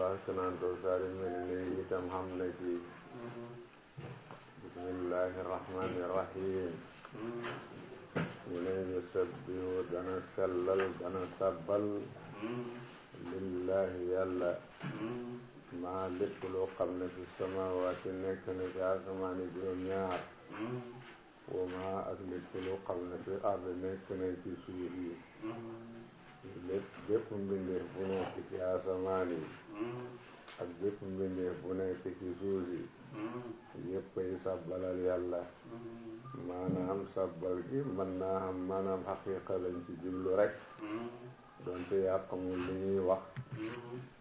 askananto sari mel ni itam xam na ci bismillahi rahmani rahim mu ne yusabbihu dana sellal dana sabbal lillahi yàlla maa lépp loo xam ne fi samawaati nekk na ci asamaani juróom-ñaar wa maa ak lépp loo xam ne fi ard nekk na ci suuf yi bépp mbindeef bu nekk ci asamaan yi ak bépp mbindeef bu nekk ci suuf yi yéppay sabbalal yàlla maanaam sabbal gi mën naa xam maanaam xaqiiqa lañ ci jublu rek donte yaa xamul li ñuy wax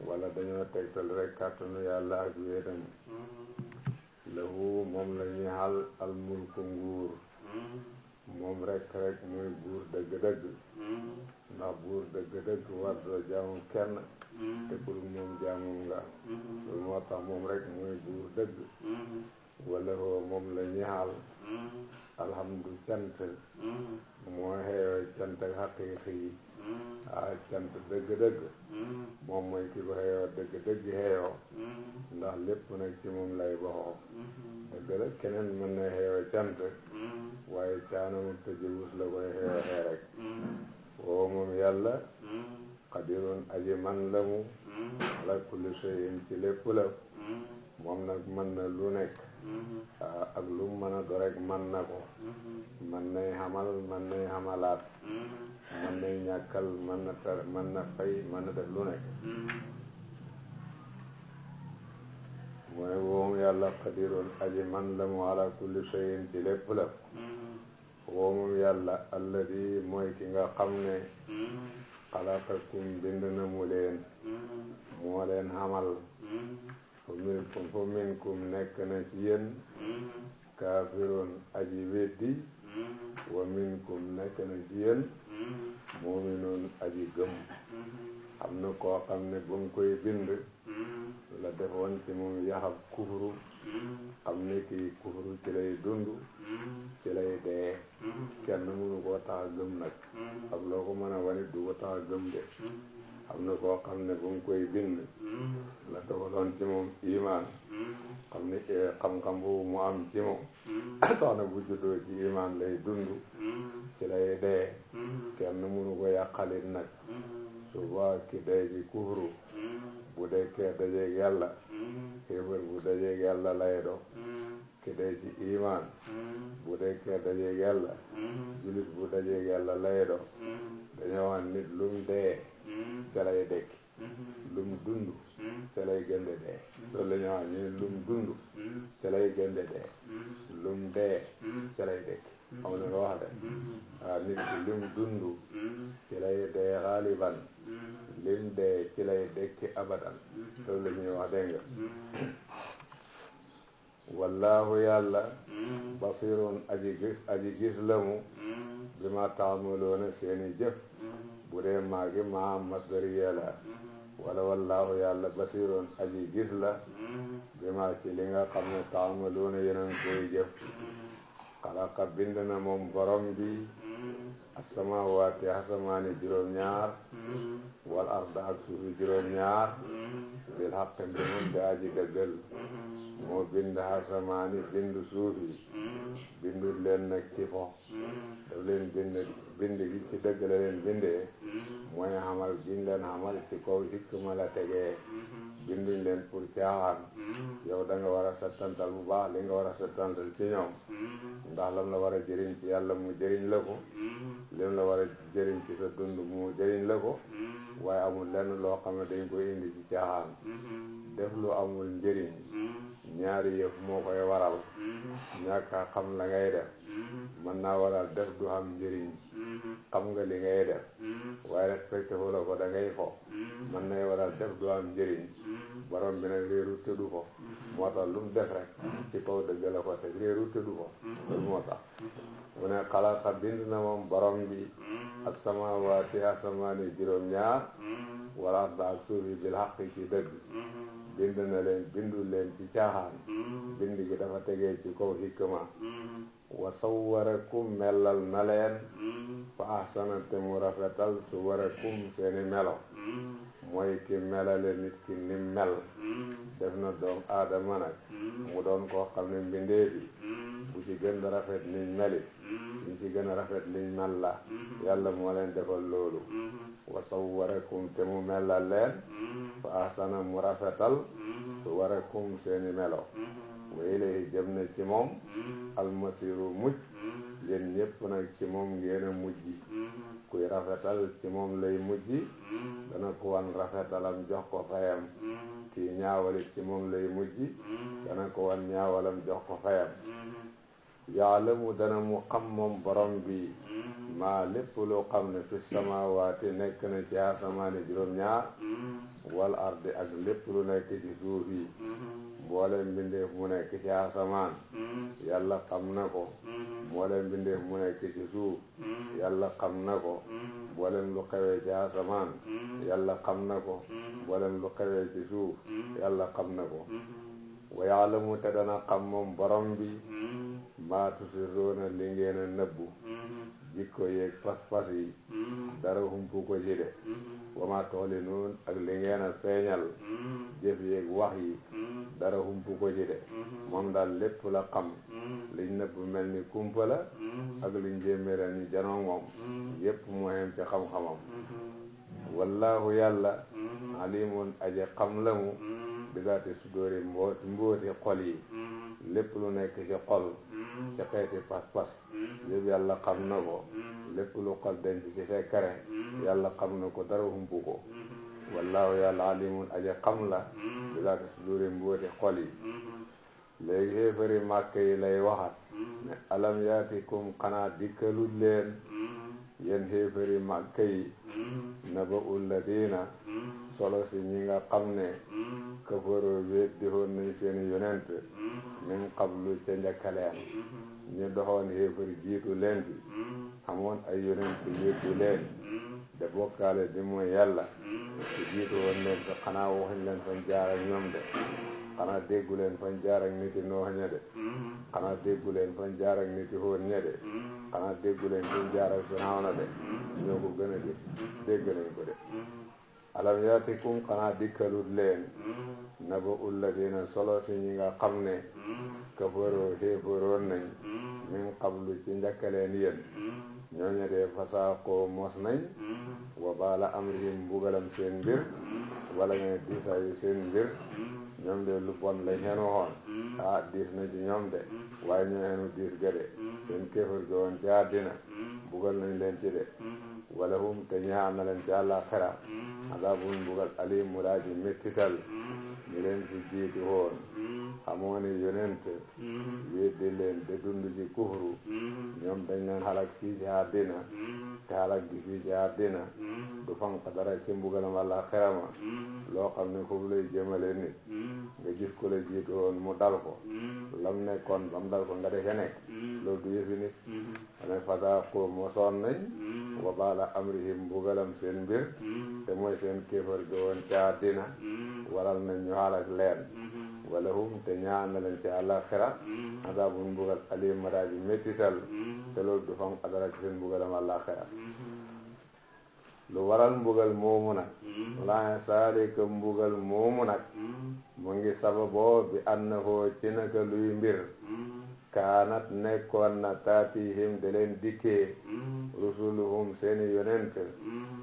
wala dañoo tegtal rek kàttanu yàlla ak wéetam lahu moom la ñuy xal al mulku nguur moom rek muy buur dëgg-dëgg ndax buur dëgg-dëgg war doo jaamu kenn te pour moom jaamum nga loolu moo tax moom rek muy buur dëgg wala hoo moom la ñuy xal alhamdu cant moo xeeyoo cant ak xaqiiqi yi cant dëgg-dëgg moom mooy ki ko xeeyoo dëgg-dëgg xeeyoo ndax lépp nag ci moom lay baxoo dëgg la keneen mën na xeeyoo cant waaye caanamu tëjëwus la koy xeeyoo xee rek woo moom yàlla qadirun aji man la mu ala kulli shay'in ci lépp la moom nag mën na lu nekk ak lu mën a do rek mën na ko mën nay xamal mën nay xamalaat mën nay ñàkkal mën na tar mën na fay mën na def lu nekk mooy woom yàlla qadirun aji man la mu ala kulli shay'in ci lépp la woomum yàlla alladi mooy ki nga xam ne xalaqakum bind na mu leen moo leen xamal fa minkum nekk na ci yéen kaafirun aji weddi wa minkum nekk na ci yéen mu'minun aji gëm am na koo xam ne ba mu koy bind la defoon ci moom yaxab kufru xam ne kii kufru ci lay dund ci lay dee kenn mënu koo tax a gëm nag ak loo ko mën a wanit du ko tax a gëm de am na koo xam ne ba mu koy bind la dogaloon ci moom imaan xam ne xam-xam boobu mu am ci moom tax na bu juddoo ci imaan lay dund ci lay dee kenn mënu ko yàqalit nag suba ki day ci kufru bu dekkee dajeeg yàlla xéefar bu dajeeg yàlla lay do ki day ci imaan bu dekkee dajeeg yàlla julit bu dajeeg yàlla lay do dañoo wax nit lum dee ca lay dekki lum dund ca lay gënde dee loolu la ñoo wax ñu ne lum dund ca lay gënde dee lum dee ca lay dekki xam na nga wax de waaw nit ki lim dund ci lay dee xaaliban lim dee ci lay dekki abadan loolu la ñuy wax dégg nga wallaahu yàlla basirun aji gis la mu bi ma taamaloona seeni jëf bu dee maagi maa masdariya la wala wallaahu yàlla basirun aji gis la bi ma ci li nga xam ne taamaloona yeneen koy jëf xalaqa bind na moom borom bi asamawaati asamaani juróom-ñaar wal arda ak suufi juróom-ñaar bil xaq mbimum di aji dëggal moo bind asamaani bind suufi bindul leen nag ci fo daf leen bind gi ci dëgg la leen bindee mooy xamal giñ leen xamal ci kaw hikma la tegee binduñ leen pour caaxaan yow da nga war a settantal bu baax li nga war a settantal ci ñoom ndax lam la war a jëriñ ci yàlla mu jëriñ la ko lim la war a jëriñ ci sa dund mu jëriñ la ko waaye amul lenn loo xam ne dañ koy indi ci caaxaan def lu amul njëriñ ñaari yëf moo koy waral ñàkk a xam la ngay def mën naa waral def du am njëriñ xam nga li ngay def waaye respecté fu la ko da ngay fo mën nay waral def du am njëriñ borom bi nag réeru tëddu ko moo tax lu mu def rek ci kaw dëgg la ko teg réeru tëddu ko loolu moo tax mu ne xalaqa bind na moom borom bi ak samawaati asamaani juróom-ñaar wal arda ak suuf yi bil haqqi ci dëgg bind na leen bindul leen ci caaxaan bind gi dafa tegee ci kaw hikma wa sawwarakum mellal na leen fa ahsana te mu rafetal suwarakum seeni melo mooy ki melale nit ki ni mel def na doom aadama nag mu doon koo xam ne mbindee bi bu ci gën a rafet niñ melit ñu ci gën a rafet liñ mel la yàlla moo leen defal loolu wa sawwarakum te mu melal leen fa ahsana mu rafetal suwarakum seeni melo wa ilayhi jëm na ci moom almasiru mujj yéen ñëpp nag ci moom ngeen a mujj kuy rafetal ci moom lay mujj dana ko wan rafetalam jox ko fayam kii ñaawalit ci moom lay mujj dana ko wan ñaawalam jox ko fayam yaalamu dana mu xam moom borom bi maa lépp loo xam ne fi samawaati nekk na ci asamaani juróom-ñaar wal ardi ak lépp lu nekk ci suuf yi mboolem mbindeef mu nekk ci asamaan yàlla xam na ko mboolem mbindeef mu nekk ci suuf yàlla xam na ko mboolem lu xewee ci asamaan yàlla xam na ko mboolem lu xewee ci suuf yàlla xam na ko wa yaalamu te dana xam moom borom bi maa tusirroona li ngeen a nëbbu jikko yeeg pas-pas yi dara humpu ko ci de wa maa toxlinuun ak li ngeen a feeñal jëf yeeg wax yi dara humpu ko ci de moom daal lépp la xam liñ nëbbu mel ni kumpa la ak liñ jéeméera ñu janoo moom yépp mu xem ci xam-xamam wallaahu yàlla alimun aje xam la mu bi zaati sudóori mbooti xol yi lépp lu nekk ci xol ci xeeti pas-pas yëpp yàlla xam na ko lépp lu xol denc ci secret yàlla xam na ko dara humpu ko wallaahu yàlla alimun aje xam la bi zaati sudóori mbooti xol yi léegi xéefari màkk yi lay waxat ne alam yaatikum xanaa dikkalut leen yéen xéefari màkk yi naba ulladina solo si ñi nga xam ne kafaroo weddi woon nañ seen yonent min qablu ca njëkkaleen ñu doxoon xéefari jiitu leen bi amoon ay yonent weddi leen de bokkaale bi mooy yàlla ci jiitu woon leen te xanaa waxuñ leen fañ jaar ak ñoom de xanaa déggu leen fañ jaar ak niti Noox ña de xanaa déggu leen fañ jaar ak niti Hóod ña de xanaa déggu leen fañ jaar ak Firawna de ñoo ko gën a dégg nañ ko de alam yaatikum xanaa dikkalut leen naba ulladina solo si ñi nga xam ne kafaroo xéefaroon nañ min qablu ci njëkkaleen yéen ñooñu de fasaaqoo mos nañ wa baala amrihim mbugalam seen mbir wala nga diisaayu seen mbir ñoom de lu bon lañ xenu xoon diis na ci ñoom de waaye ñoo xenu diis ga de seen kéefar ga woon ci àddina mbugal nañ leen ci de wala hum te ñaan na leen ci àllaaxira adaabun mbugal alim mu daa ji mettital ñu leen fi jiitu woon xamoo ne yonent weddi leen de dund ci kufru ñoom dañ leen xalak fii ci àddina te xalak gi fii ci àddina du fanq dara ci mbugalam àllaaxira ma loo xam ne foofu lay jëmale nit nga gis ko la jiitu woon mu dal ko lam nekkoon bam dal ko nga defe nekk loolu du yëfi nit ane fasaaqoo mosoon nañ wa baala amrihim mbugalam seen mbir te mooy seen kéefar ga woon ci àddina waral nañ ñu xalak leen wala hum te ñaan na leen ci àllaaxira azaabun mbugal alim madaa ji méttital te loolu du fam dara ci seen mbugalam àllaaxira lu waral mbugal moomu nag laa saalika mbugal moomu nag mu ngi sababoo bi annahu ci naka luy mbir kaanat nekkoon na taatihim de leen dikkee rusuluhum seeni yonent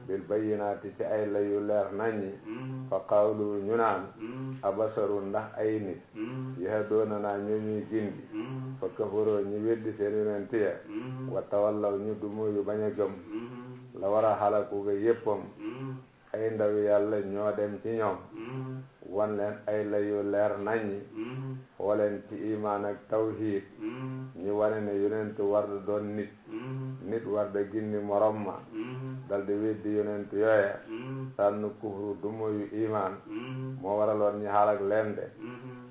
bil bayyinaati ci ay layu leer naññi fa qawlu ñu naan abasaru ndax ay nit yahdoona naa ñu ñuy gindi fa kafaroo ñu weddi seen yonent ya wa tawallaw ñu dumuyu bañ a gëm la war a xalaku ga yéppam ay ndaw yàlla ñoo dem ci ñoom wan leen ay layu leer naññi xooleen ci imaan ak tawhiid ñu wane ne yonent war da doon nit war da gindi morom ma dal di weddi yonent yooya tànn kufru du moyu imaan moo waraloon ñi xalak leen de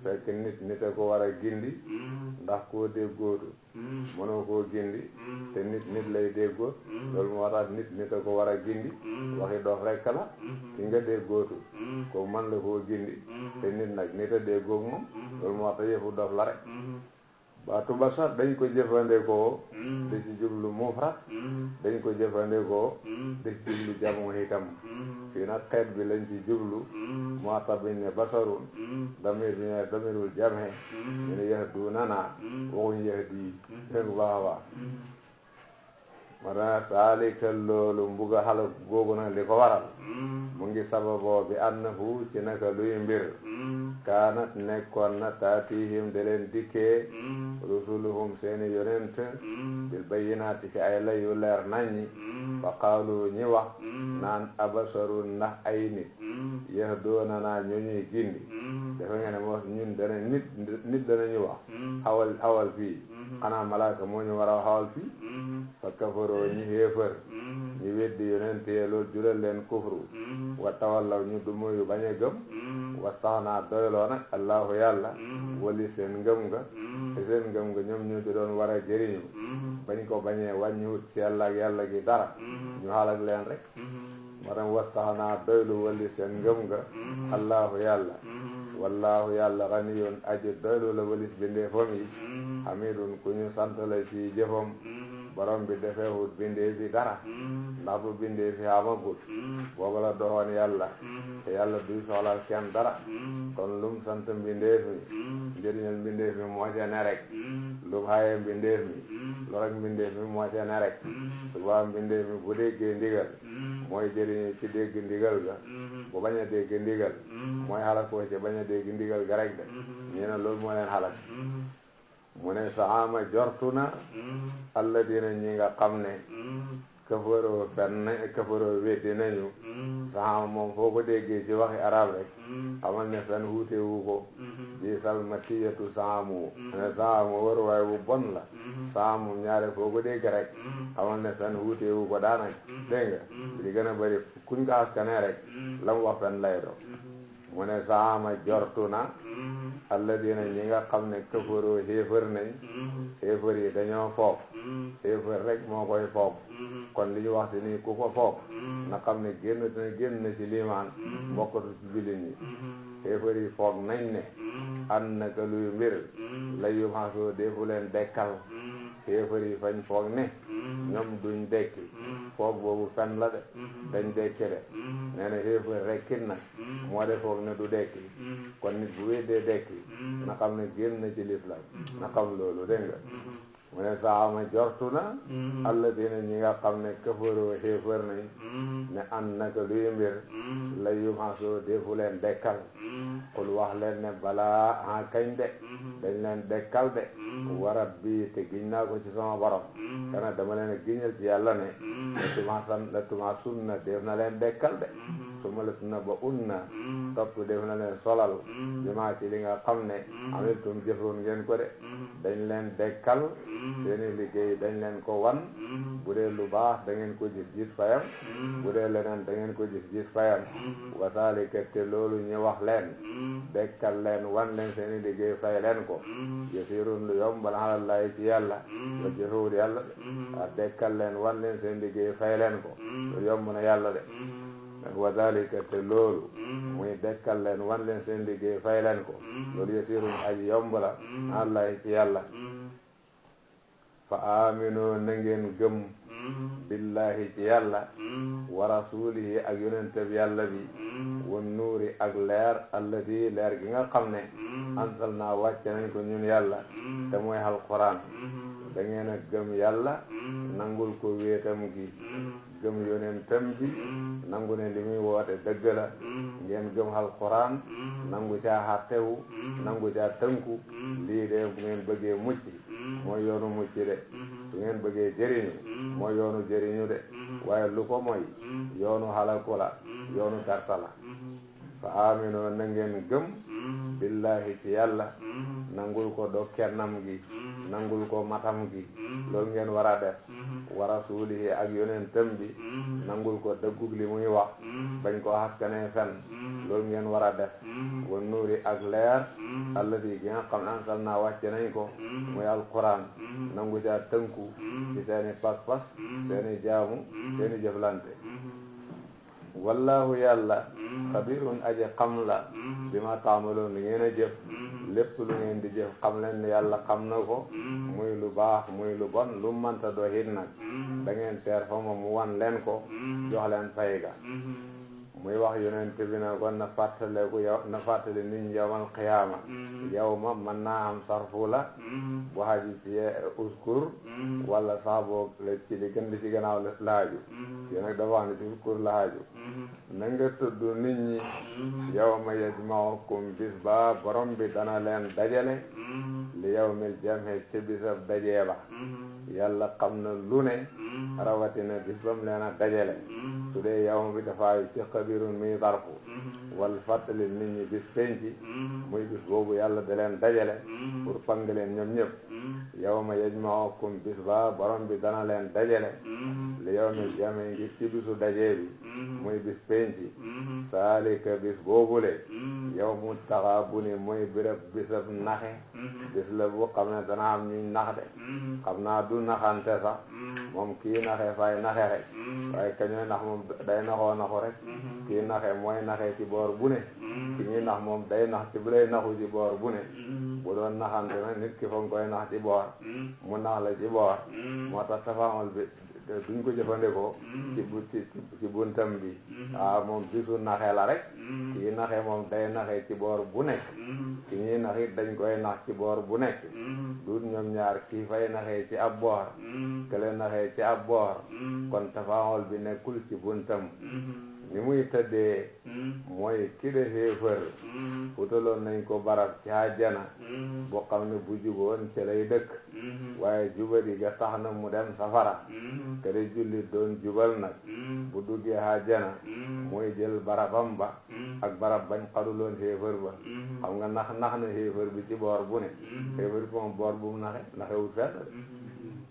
fekk nit a ko war a gindi ndax koo déggootu mënoo koo gindi te nit lay déggoo loolu moo tax nit a ko war a gindi waxi dof rekk la ki nga déggootu kooku mën la koo gindi te nit a déggoog moom loolu moo tax yëfu dof la rek baatu basar dañ ko jëfandikoo da ci jublu mufrad dañ ko jëfandikoo da ci jublu jamu itam fii nag xeet bi lañ ci jublu moo tax biñ ne basarun damir bi ne damirul jame ñu ne yahdunana waxuñ yahdi dégg baax a baax ma dana saalika loolu mbuga xala googu nag li ko waral mu ngi sababoo bi annahu ci naka luy mbir kaanat nekkoon na taatihim de leen dikkee rusuluhum seeni yonent bil bayyinaati ci ay lay yu leer naññi fa qaalu ñi wax naan abasarun ndax ay nit yahdoona naa ñu ñuy gindi dafa nga ne moo ñun dana nit danañu wax xawal fii xanaa malaaka moo ñu war a xawal fii fa kafaroo ñi xéefër ñi weddi yonent yee loolu jural leen kufru wa tawallaw ñu du moyu bañ a gëm wastaxnaa doyloo nag allahu yàlla wali seen ngëm nga te seen ngëm nga ñoom ñu ci doon war a jëriñu bañ ko bañee wàññiwut ci yàlla ak yàlla gi dara ñu xalak leen rek maanaam wastaxnaa doylu wali seen ngëm nga allahu yàlla wallahu yàlla ganiyun aji doylu la walis bindeefam yi hamidun ku ñu sant la ci jëfam borom bi defeewut bindee bi dara ndax bu bindee fi amagul booba la doxoon yàlla te yàlla duy soxlaal kenn dara kon lum sant mbindeef mi njëriñal mbindeef mi moo ca ne rek lum xaye mbindeef mi lorek mbindeef mi moo ca ne rek suba mbindeef mi bu déggee ndigal mooy jëriñu ci dégg ndigal ga bu bañ a dégg ndigal mooy xalakoo ci bañ a dégg ndigal ga rek de ñu ne loolu moo leen xalak mu ne saama jortu na alladina ñi nga xam ne kafaroo weddi nañu saama moom foo ko déggee ci waxi arab rek xamal ne fen wuute wu ko di salmatiyatu saamu ne saamu waruwaay bu bon la saamu ñaare foo ko dégg rek xamal ne fen wuute wu ko daanaka dégg nga di gën a bëri kuñ ko askane rek la mu wax fen lay do mu ne saama jortu na alladina ñi nga xam ne kafaroo xéefër nañ xéefër yi dañoo foog xéefër rek moo koy foog kon li ñu wax si nii ku ko foog na xam ne génn na ci liimaan bokkatu ci jullit ñi xéefër yi foog nañ ne an naka luy mbir la yu maasoo defu leen dekkal xéefër yi fañ foog ne ñoom duñ dekki foog boobu fen la de dañ dekki de nee na xéefër rekkit nag moo de foog ne du dekki kon nit bu weddee dekki na xam ne génn na ci lislam na xam loolu dégg nga mu ne saama jortu na alladina ñi nga xam ne kafaroo xéefër nañ ne an naka luy mbir la yu maasoo defu leen dekkal xul wax leen ne balaa kañ de dañ leen dekkal de warat bi te giñ naa ko ci sama borom kana dama leen a giñal ci yàlla ne la tuma sunna def na leen dekkal de su ma la sunna ba unna topp def na leen solal bi maa ci li nga xam ne amiltum jëfoon ngeen ko de dañ leen dekkal seeni liggéey dañ leen ko wan bu dee lu baax da ngeen ko gis fayam bu dee leneen da ngeen ko gis fayam wasaalika te loolu ñu wax leen dekkal leen wan leen seeni liggéey fay leen ko yasirun lu yomb la alallahi ci yàlla wa jëfewul yàlla de waa dekkal leen wan leen seen liggéey fay leen ko lu yomb na yàlla de wasaalika te loolu muy dekkal leen wan leen seen liggéey fay leen ko loolu yasirun aji yomb la alallahi ci yàlla fa amino na ngeen gëm billahi ci yàlla wa rasulihi ak yonenteb yàlla bi wa nuuri ak leer alladi leer gi nga xam ne ansal naa wàcce nañ ko ñun yàlla te mooy alquran da ngeen a gëm yàlla nangul ko wéetam gi gëm yonentam bi nangu ne li muy woote dëgg la ngeen gëm alquran nangu caa xàttewu nangu caa tënku lii de bu ngeen bëggee mucc mooy yoonu mucc de su ngeen bëggee jëriñu mooy yoonu jëriñu de waaye lu ko mooy yoonu halaku la yoonu tarta la fa amino na ngeen gëm billahi ci yàlla nangul ko do kennam gi nangul ko matam gi loolu ngeen war a def wa rasulihi ak yonentam bi nangul ko dëggug li muy wax bañ ko haskane fen loolu ngeen war a def wa nuuri ak leer alladi gi nga xam ne ansal naa wàcce nañ ko muy alquran nangu caa tënku ci seeni pas-pas seeni jaamu seeni jëflante wallahu yàlla xabirun aji xam la bi ma taamaloon li ngeen a jëf lépp lu ngeen di jëf xam leen ni yàlla xam na ko muy lu baax muy lu bon lu mënta doxit nag da ngeen teer fa moom mu wan leen ko jox leen fay ga muy wax yonent bi na kon na fàttaleku yow na fàttali nit ñi yawmal qiyaama yow ma mën naa am sarfu la bu haji ci uskur wala sax boog la ci li gën di ci gannaaw laaju yéen nag dafa wax ne ci uskur laaju na nga tudd nit ñi yawma yajma'ukum bis ba borom bi dana leen dajale li yawmil jam'i ci bisab dajee ba yàlla xam na lu ne rawatina bis bam leen a dajale su dee yawm bi dafay ci xabirun muy darfu wal fàttali nit ñi bis penci muy bis boobu yàlla da leen dajale pour pang leen ñoom ñëpp yawma yajma'ukum bis ba borom bi dana leen dajale li yawmil jam'i ngir ci bisu dajee bi muy bis penci saalika bis boobule yawmu taxaabuni muy birab bisab naxe bis la bu xam ne dana am ñuy nax de xam naa du naxante sax moom kii naxe fay naxe rek waaye kañooy nax moom day naxoo naxu rek kii naxe mooy naxe ci boor bu ne ki ñuy nax moom day nax ci bu lay naxu ci boor bu ne bu doon naxante nag nit ki fa nga koy nax ci boor mu nax la ci boor moo tax tafaamal bi duñ ko jëfandikoo ci buntam bi moom bisu naxe la rek kii naxe moom day naxe ci boor bu nekk ki ñuy nax it dañ koy nax ci boor bu nekk du ñoom ñaar kii fay naxee ci ab boor kële naxee ci ab boor kon tafaawol bi nekkul ci buntam ni muy tëddee mooy ki de xéefër futaloon nañ ko barab ci àjjana boo xam ne bu juboon ci lay dëkk waaye jubadi ga tax na mu dem safara te de jullit doon jubal nag bu duggee àjjana mooy jël barabam ba ak barab bañ xaduloon xéefër ba xam nga nax na xéefër bi ci boor bu ne xéefër bi moom boor bu mu naxewut fenn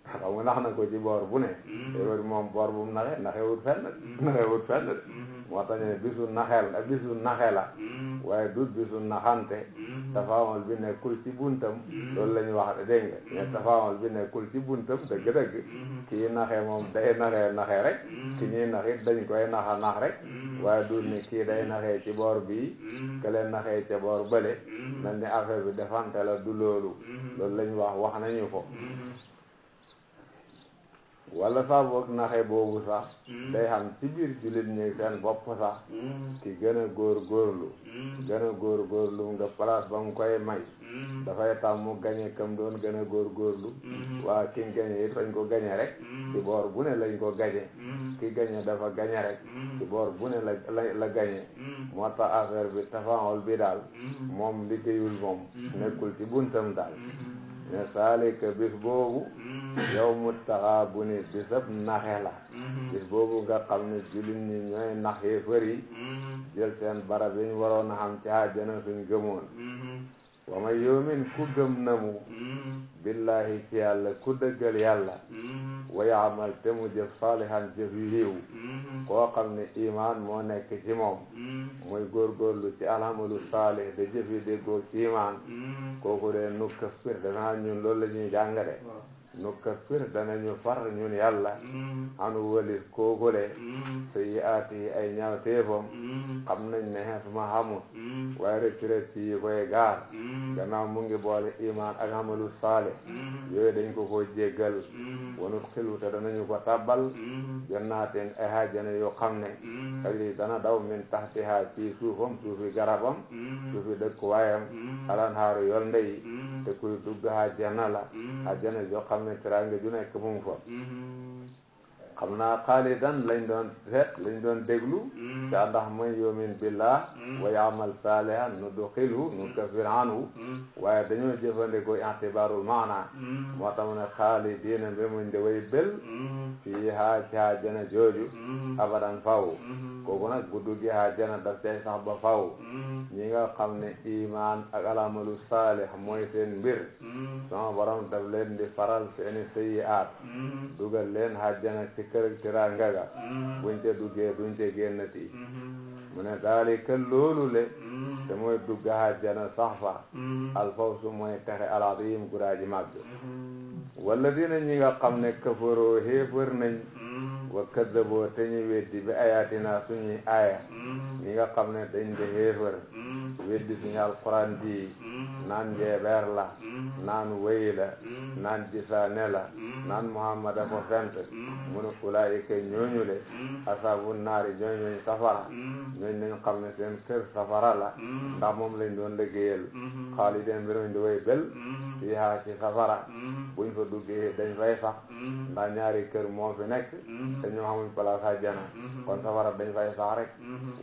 xam nga nax na ko ci boor bu ne xéefër bi moom boor bu mu naxewut fenn moo tax ñu ne bisu naxe la waaye dut bisu naxante tafaamal bi nekkul ci buntam loolu la ñu wax de dégg nga ne tafaamal bi nekkul ci buntam dëgg-dëgg kii naxe moom day naxe rek ki ñuy naxit dañ koy naxa nax rek waaye dut ni kii day naxee ci boor bii kële naxee ca boor bële mel ni affaire bi defante la du loolu la ñu wax nañu ko wala sax boog naxe boobu sax day xam ci biir jullit ñi seen bopp sax ki gën a góorgóorlu nga place ba mu koy may dafay tax mu gañe kam doon gën a góorgóorlu waa ki gañe it fañ ko gañe rek ci boor bu ne lañ ko gañe ki gañe dafa gañe rek ci boor bu ne la gañe moo tax affaire bi tafaawol bi daal moom liggéeyul moom nekkul ci buntam daal ne saalika bis boobu yawmu taxaabuni bisab naxe la bis boobu nga xam ne jullit ñi ñooy nax yéefar yi jël seen barab yi ñu waroon a xam ci àjjana suñ gëmoon wa man yu'min ku gëm na mu billahi ci yàlla ku dëggal yàlla wa ya'mal te mu jëf saalihan jëf yu yiw koo xam ne imaan moo nekk ci moom muy góorgóorlu ci alamalu saalih de jëf yi déggoo ci imaan kooku de nukaffir danaa ñun loolu la ñuy jàngale nukaffir danañu far ñun yàlla anu walis kookule sayyi'aati yi ay ñaawteefam xam nañ ne xees ma xamut waaye rëcc yi koy gaar gannaaw mu ngi boole imaan ak amalu saalih yooyu dañ ko jéggal wanut xilu te danañu ko tabbal jannaatin ay àjjana yoo xam ne tajri dana daw min tahtiha ci suufam suufi garabam suufi dëkkuwaayam alanhaaru yol ndey te kuy dugg àjjana la àjjana yoo xam ne teraanga ju nekk mu ngi fa xam naa xaalidan lañ doon déglu ca ndax man yumin billah wa ya'mal salihan nudkhilhu nukaffir anhu waaye dañoo jëfandikoo i'tibarul maana moo tax mu ne xaalidiina bi muñ de way bel fii haa ci àjjana jooju abadan faw kooku nag bu duggee àjjana daf cay sax ba faw ñi nga xam ne iman ak alamalu salih mooy seen mbir sama borom daf leen di faral seeni sayyi'aat dugal leen àjjana ci kër teraanga ga buñ ca duggee duñ ca génnati mu ne daalika loolu le te mooy dugg àjjana sax fa alfawsu mooy texe al-aziim gudaaji màgg walladina ñi nga xam ne kafaroo xéefër nañ wa kaddaboo te ñu weddi bi ayatina suñuy aaya ñi nga xam ne dañ de xéefër weddi suñu alquran ji naan njeebeer la naan wéy la naan gisaane la naan muhammad a ko fent mu ne ulaayika ñooñu le asaabu naari ñooñu safara ñooñu nañ xam ne seen kër safara la ndax moom lañ doon liggéeyal xaalideen mbir di way bel fiihaa ci safara buñ fa duggee dañ fay sax ndax ñaari kër moo fi nekk te ñoo xamuñ place àjjana kon safara dañ fay sax rek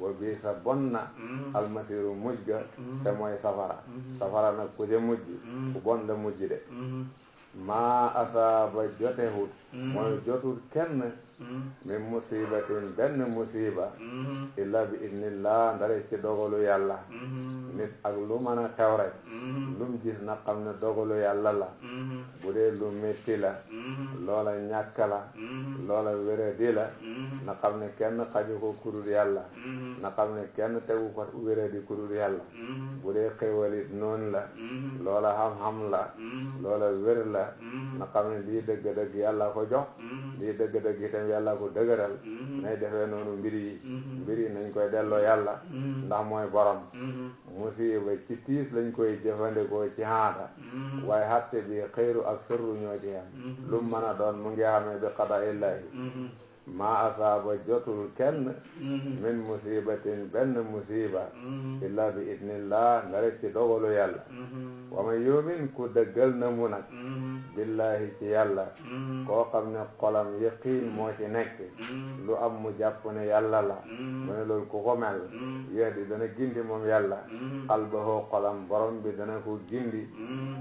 wa bii sa bon na almasiru mujj ga te mooy safara safara nag ku ca mujj ku bon la mujj de maa asaaba jotewut mooy jotul kenn min musibatin benn musiba illa bi idnillah ndare ci dogalu yàlla nit ak lu mën a xew rek lum gis na xam ne dogalu yàlla la bu dee lu métti la loola ñàkk la loola wéradi la na xam ne kenn xaju ko kudul yàlla na xam ne kenn tegu ko wéradi kudul yàlla bu dee xéwalit noonu la loola xam-xam la loola wér la na xam ne lii dëgg-dëgg yàlla ko jox lii dëgg-dëgg itam yàlla ko dëgëral nay defee noonu mbir yi nañ koy delloo yàlla ndax mooy borom musiba ci tiis lañ koy jëfandikoo ci haada waaye hatte bi xëyru ak sërru ñoo ci yam lu mën a doon mu ngi xamee bi qada illahi maa asaaba jotul kenn min musibatin benn musiba illa bi idnillah nga rek ci dogalu yàlla wa man yumin ku dëggal na mu nag billahi ci yàlla koo xam ne xolam yaqiin moo ci nekk lu am mu jàpp ne yàlla la mu ne loolu ku ko mel yahdi dana gindi moom yàlla qalbahu xolam borom bi dana ko gindi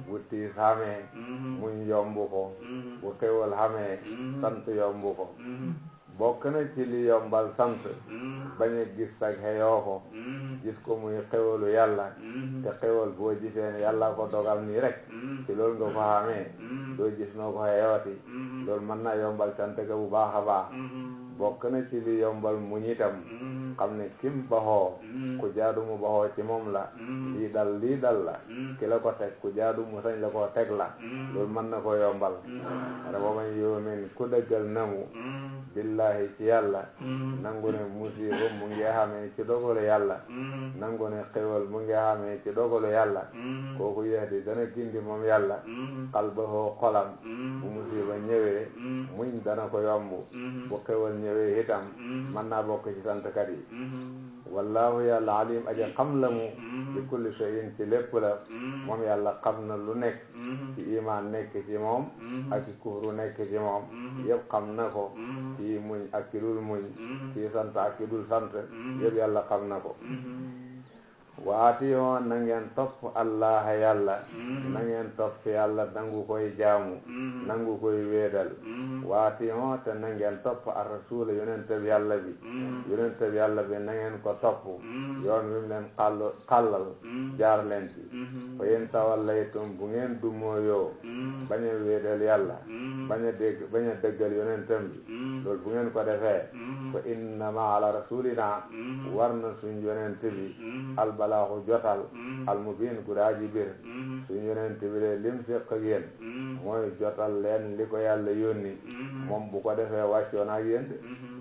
bu tiis xamee muñ yomb ko bu xéwal xamee sant yomb ko bokk na ci li yombal sant bañ a gis sag xeyoo ko gis ko muy xewalu yàlla te xewal boo gisee ne yàlla ko dogal nii rek ci loolu nga ko xamee doo gis noo ko xeyooti loolu mën na yombal sant ga bu baax a baax bokk na ci li yombal muñ itam xam ne kim baxoo ku jaadu mu baxoo ci moom la lii dal la ki la ko teg ku jaadu mu sañ la ko teg la loolu mën na ko yombal wala ba man yoomin ku dëggal namu billahi ci yàlla nangu ne musiba mu ngi xamee ci dogalu yàlla nangu ne xewal mu ngi xamee ci dogalu yàlla kooku yahdi dana gindi moom yàlla qalbahu xolam bu musiba ñëwee muñ dana ko yomb bu xewal ñëwee itam mën naa bokk ci santkat yi wallahu yàlla alim aja xam la mu bi kulli shay'in ci lépp la moom yàlla xam na lu nekk ci iman nekk ci moom ak ci kufru nekk ci moom yëpp xam na ko ci muñ ak ci dul muñ ci sant ak ci dul sant yëpp yàlla xam na ko waati yoon na ngeen topp allah yàlla na ngeen topp yàlla nangu koy jaamu nangu koy weedal waati yoon te na ngeen topp ar rasul yonentab yàlla bi na ngeen ko topp yoon wi mu leen xàllal jaar leen ci fa yéen tawallaytum bu ngeen dumooyoo bañ a weedal yàlla bañ a dëggal yonentam bi loolu bu ngeen ko defee fa innama ala rasulina war na suñ yonent bi albalaaxu jotal almubin gudaaji bir suñ yonent bi de lim séq ak yéen mooy jotal leen li ko yàlla yónni moom bu ko defee wàccoon ak yéen de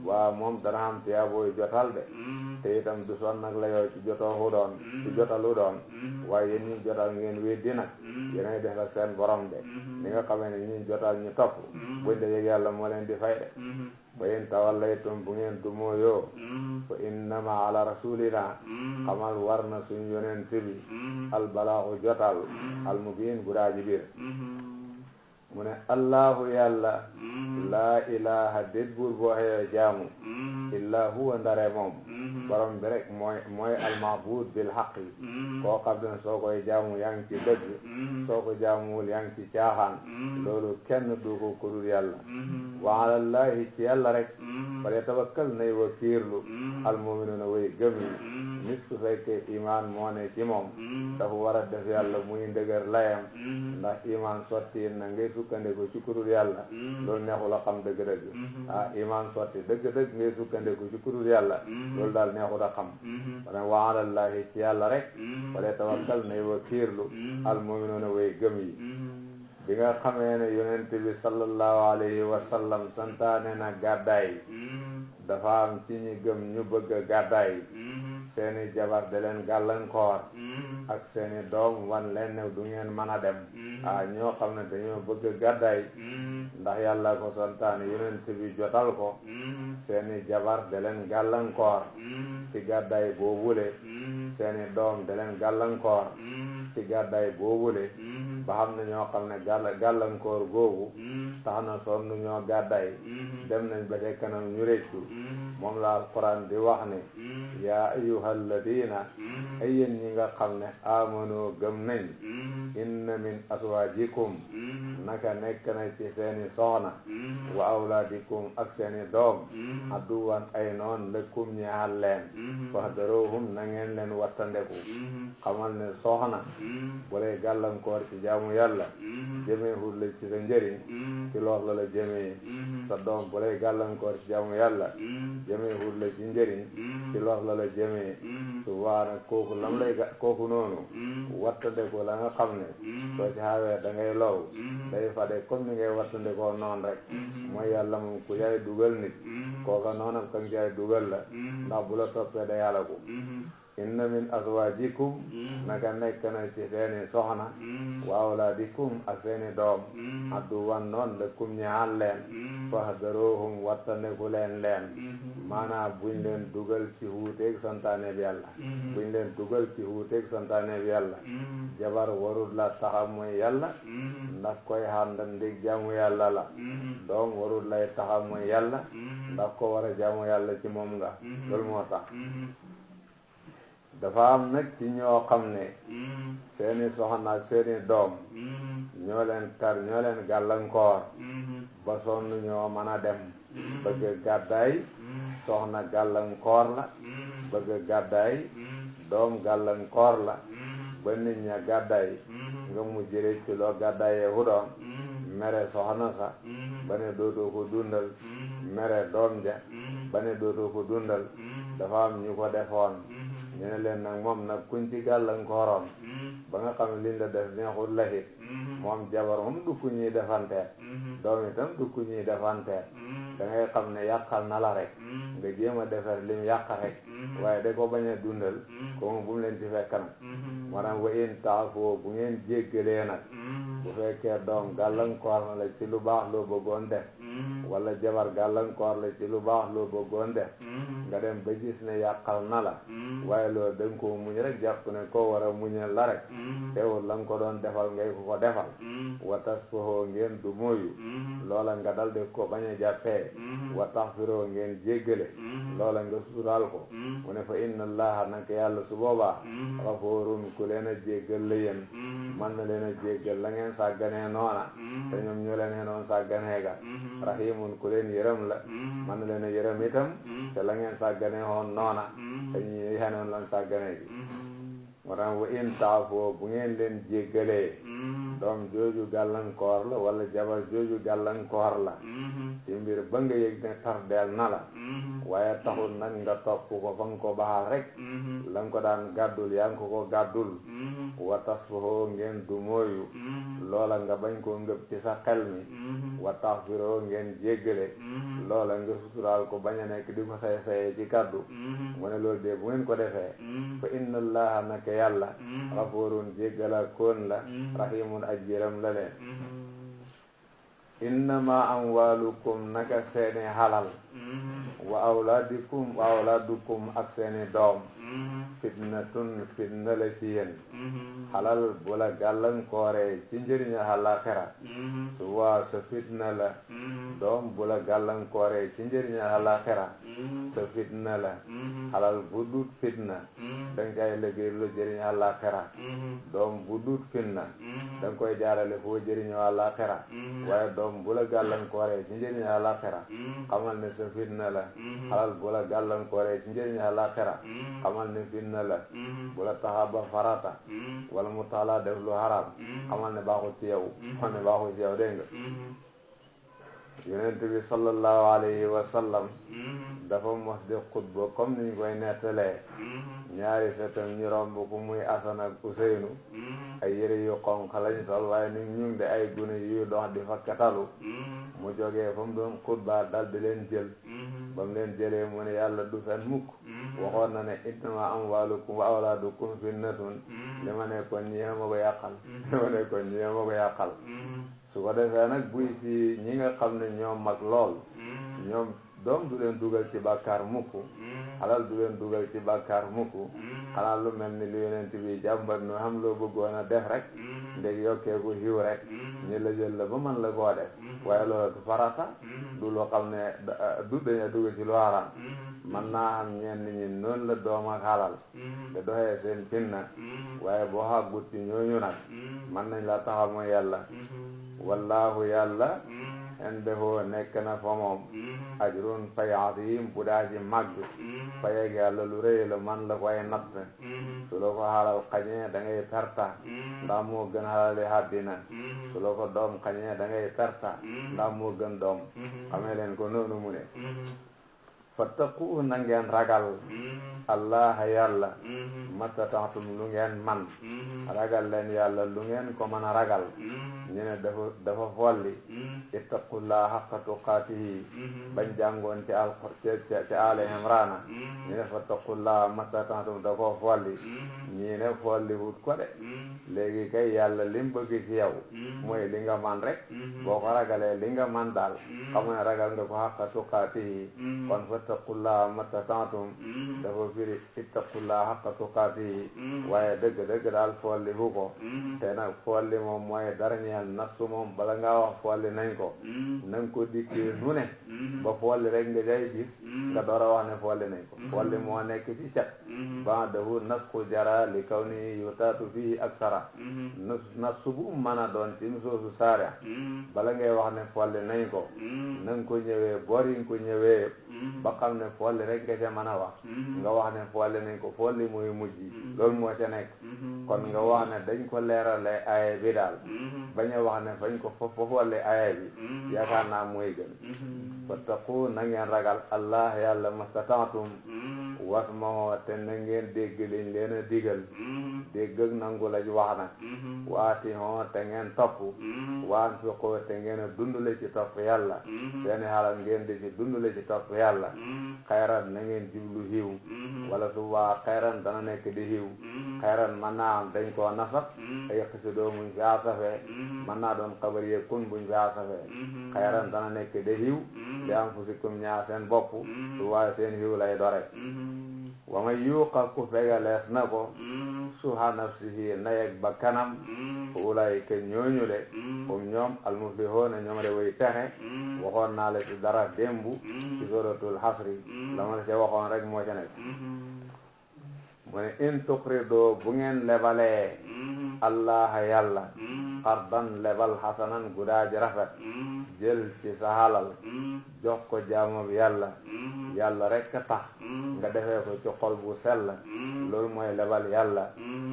waaw moom dana xam te yaa booy jotal de te itam du son nag la yow ci jotalu doon waaye yéen ñi jotal ngeen weddi nag yéenay def ak seen borom de ni nga xamee ne ñi jotal ñu topp buñ dajeg yàlla moo leen di fay de fa in tawallaytum bu ngeen dumooyoo fa innama ala rasulina xamal war na suñ yonent bi albalaaxu jotal almubin gudaaji bir mu ne allahu yàlla laa ilaha déet buur boo xëyoo jaamu illaa huwa ndare moom borom bi rek mooy almabud bil haqi koo xam ne soo koy jaamu yaa ngi ci dëgg soo ko jaamuwul yaa ngi ci caaxaan loolu kenn du ko kudul yàlla wa alallahi ci yàlla rek fal yatawakkal nay wakiirlu almuminuuna way gëm yi nit su fekkee iman moo ne ci moom dafa war a def yàlla muy ndëgër layam ndax iman sotti na ngay sukkandiku ci kurul yàlla loolu neexul a xam dëgg-dëgg iman sotti dëgg-dëgg ngay sukkandiku ci kurul yàlla loolu daal neexul a xam wane wa alallahi ci yàlla rek wala tawakkal nay wakiirlu al mu'minuuna way gëm yi bi nga xamee ne yonent bi sallallahu alayhi wa sallam santaane na gàddaay dafa am ci ñi gëm ñu bëgg a gàddaay seeni jabar da leen gàllankoor ak seeni doom wan leen ne du ngeen mën a dem ñoo xam ne dañoo bëgg a gàddaay ndax yàlla ko santaane yonent bi jotal ko seeni jabar da leen gàllankoor ci gàddaay boobule seeni doom da leen gàllankoor ci gàddaay boobule ba xam ne ñoo xam ne gàllankoor googu tax na sonn ñoo gàddaay dem nañ ba ca kanam ñu réccu moom la alquran di wax ne yaa ayyuhal ladina ay yéen ñi nga xam ne amano gëm nañ inna min aswajikum naka nekk na ci seeni soxna wa awlaadikum ak seeni doom aduwan ay noon lëkkum ñaal leen fahdaruhum na ngeen leen wattandeku xamal ne soxna bu lay gàllankoor ci jaamu yàlla jëmee hul la ci sa njëriñ ci lor la la jëmee sa doom bu lay gàllankoor ci jaamu yàlla jëmee hul la ci njëriñ ci lor la la jëmee subaana kooku lam lay kooku noonu wattandeku la nga xam ne soo ci xawee da ngay low day fade comme ni ngay wattandekoo noonu rek mooy yàlla moom ku yaay dugal nit kooka noonam kan yaay dugal la ndax bu la toppee day halaku inna min azwajikum naka nekk na ci seeni soxna wa awlaadikum ak seeni doom aduwan noon lakum ñaal leen fahdaruhum wattandeku leen maanaam buñ leen dugal ci wuuteeg santaane bi yàlla buñ leen dugal ci wuuteeg santaane bi yàlla jabar warul la taxa mooy yàlla ndax koy xànda ndig jaamu yàlla la doom warul lay taxa mooy yàlla ndax ko war a jaamu yàlla ci moom nga loolu moo tax dafa am nag ci ñoo xam ne seeni soxna ak seeni doom ñoo leen gàllankoor ba sonn ñoo mën a dem bëgg gàddaay soxna gàllankoor la bëgg gàddaay doom gàllankoor la ba nit ña gàddaay nga mujj rek ci loo gàddaayee hu doon mere soxna sa ba ne dootoo ko dundal mere doom ja ba ne dootoo ko dundal dafa am ñu ko defoon ñu ne leen nag moom nag kuñ ci gàllankooroon ba nga xam ne liñ la def neexul la it moom jabar moom du ku ñuy defanteer doom itam du ku ñuy defanteer da ngay xam ne yàqal na la rek nga jéem a defar lim yàq rek waaye da ko bañ a dundal ko moom bu mu leen ci fekk nag maanaam wa in taafoo bu ngeen jéggalee nag bu fekkee doom gàllankoor na la ci lu baax loo bëggoon def wala jabar gàllankoor la ci lu baax loo bëggoon def nga dem ba gis ne yàqal na la waaye loolu da nga koo muñ rek jàpp ne koo war a muñal la rek teewul la nga ko doon defal ngay ko defal wa tasfahoo ngeen du moyu loola nga dal de ko bañ a jàppee wa taxfiroo ngeen jéggale loola nga sural ko mu ne fa inna allaha naka yàlla su boobaa xafoorun ku leen a jéggal la yéen man na leen a jéggal la ngeen sàgganee noona te ñoom ñu leen xenoon sàgganee ga rahimun ku leen yërëm la man na leen a yërëm itam te la ngeen sàgganee hoon noona te ñi xenoon lan sàgganee gi maanaam wa in taafoo bu ngeen leen jéggalee doom jooju gàllankoor la wala jabar jooju gàllankoor la ci mbir ba nga yëg ne tardeel na la waaye taxul nag nga topp ko fa nga ko baxal rek la nga ko daan gàddul yaa ngi ko gàddul wa tasfahoo ngeen du mooyu loola nga bañ koo ngëb ci sa xel mi wa taxfiroo ngeen jéggale loola nga suturaal ko bañ a nekk di ko say ci kàddu mu ne loolu de bu ngeen ko defee fa inna allaha naka yàlla xafoorun jéggala koon la rahimun aj yëram la leen innama amwalukum naka seeni halal wa awlaadukum ak seeni doom fitnatun fitna la ci yéen halal bu la gàllankooree ci njëriñu àllaaxira su waa sa fitna la doom bu la gàllankooree ci njëriñu àllaaxira sa fitna la halal bu dut fitna danga koy liggéey lu jëriñu àllaaxira doom bu dut fitna danga koy jaarale foo jëriñu àllaaxira waaye doom bu la gàllankooree ci njëriñu àllaaxira xamal ne sa fitna la halal bu la gàllankooree ci njëriñu àllaaxira xamal ne fitna sunna la bu la taxa ba farata wala mu taala def lu haram xamal ne baaxul ci yow xamal ne baaxul ci yow dégg nga yonent bi sallallahu alayhi wa sallam dafa mos di xutba comme niñ koy nettalee ñaari setam ñu romb ku muy Asan ak Useynu ay yére yu xonq lañ sol waaye ni ñu de ay gune yu dox di fa katalu mu jógee fa mu doon xutba dal di leen jël ba mu leen jëlee mu ne yàlla du fen mukk waxoon na ne innama amwaalukum wa awlaadukum fitnatun li ma nekkoon ñi ma ko yàqal su ko defee nag buy ci ñi nga xam ne ñoom mag lool ñoom doom du leen dugal ci bàkkaar mukk alal du leen dugal ci bàkkaar mukk xanaa lu mel ni lu yonent bi jàmbat nu xam loo bëggoon a def rek ndég yokkeeku xiw rek ñi la jël la ba mën la koo def waaye loolu du farata du loo xam ne du daña dugal ci lu haram man naa xam ñenn ñi noonu la doom ak xalal te doxee seen finna waaye boo xàggut ci ñooñu nag man nañ la taxaw mooy yàlla wallaahu yàlla indahu nekk na fa moom ajrun fay azim bu daa ji màgg fayeg yàlla lu rëy la man la koy natt su la ko xalal xañee da ngay perta ndax moo gën xalali àddina su la ko doom xañee da ngay perta ndax moo gën doom xamee leen ko noonu mu ne fattaqu na ngeen ragal allah yàlla mastata'tum lu ngeen man ragal leen yàlla lu ngeen ko mën a ragal ñu ne dafa folli ittaqullaha haqqa tuqaatihi bañ jàngoon ci ci Aali Imraana ñu ne fattaqullaha mastata'tum da ko folli ñii ne folli wut ko de léegi kay yàlla lim bëgg ci yow mooy li nga man rek boo ko ragalee li nga man daal xam ne ragal nga ko haqqa tuqaatihi kon fattaqullaha mastata'tum dafa firi ittaqullaha haqqa tuqaatihi waaye dëgg daal folli fu ko te nag folli moom mooy dara ñeel nafsu moom bala ngaa wax folli nañ ko nanga ko dikkee nu ne ba folli rek nga jay gis nga door a wax ne folli nañ ko folli moo nekk ci cat ba dahu nasku jara li kaw ni yutaatu fii aksara nafsu bu mën a doon ci soosu saare bala ngay wax ne folli nañ ko nanga ko ñëwee bor yi nga ko ñëwee ba xam ne folli rek nga ca mën a wax nga wax ne folli nañ ko folli mooy mujj loolu moo ca nekk kon nga wax ne dañ ko leerale aaya bi daal bañ a wax ne fañ ko fa folli aaya bi yaakaar naa mooy gën fattaqu na ngeen ragal allah yàlla mastata'tum wasma'u te na ngeen dégg liñ leen a digal dégg ak nangu lañ wax nag waati'u te ngeen topp wa anfiqu te ngeen a dundale ci topp yàlla seeni xalal ngeen di ci dundale ci topp yàlla xayran na ngeen jublu xiiw wala su waa xayran dana nekk di xiiw xayran mën naa am dañ koo nasab ay xisidoo muñ fi asafee mën naa doon xabar yee kun buñ fi asafee xayran dana nekk di xiiw di anfusikum ñaa seen bopp su waaye seen xiiw lay dore wa man yuuqa ku fegalees na ko suha nafsihi nayeg ba kanam ulaayika ñooñu le ñoom almuflihoona ñoom de way texe waxoon naa la ci dara démbu ci suratul hasri dama la ca waxoon rek moo ca nekk mu ne in tuqrido bu ngeen lebalee allah yàlla qardan lebal hasanan gudaaji rafet jël ci sa halal jox ko jaamab yàlla rek tax nga defee ko ci xol bu sell loolu mooy lebal yàlla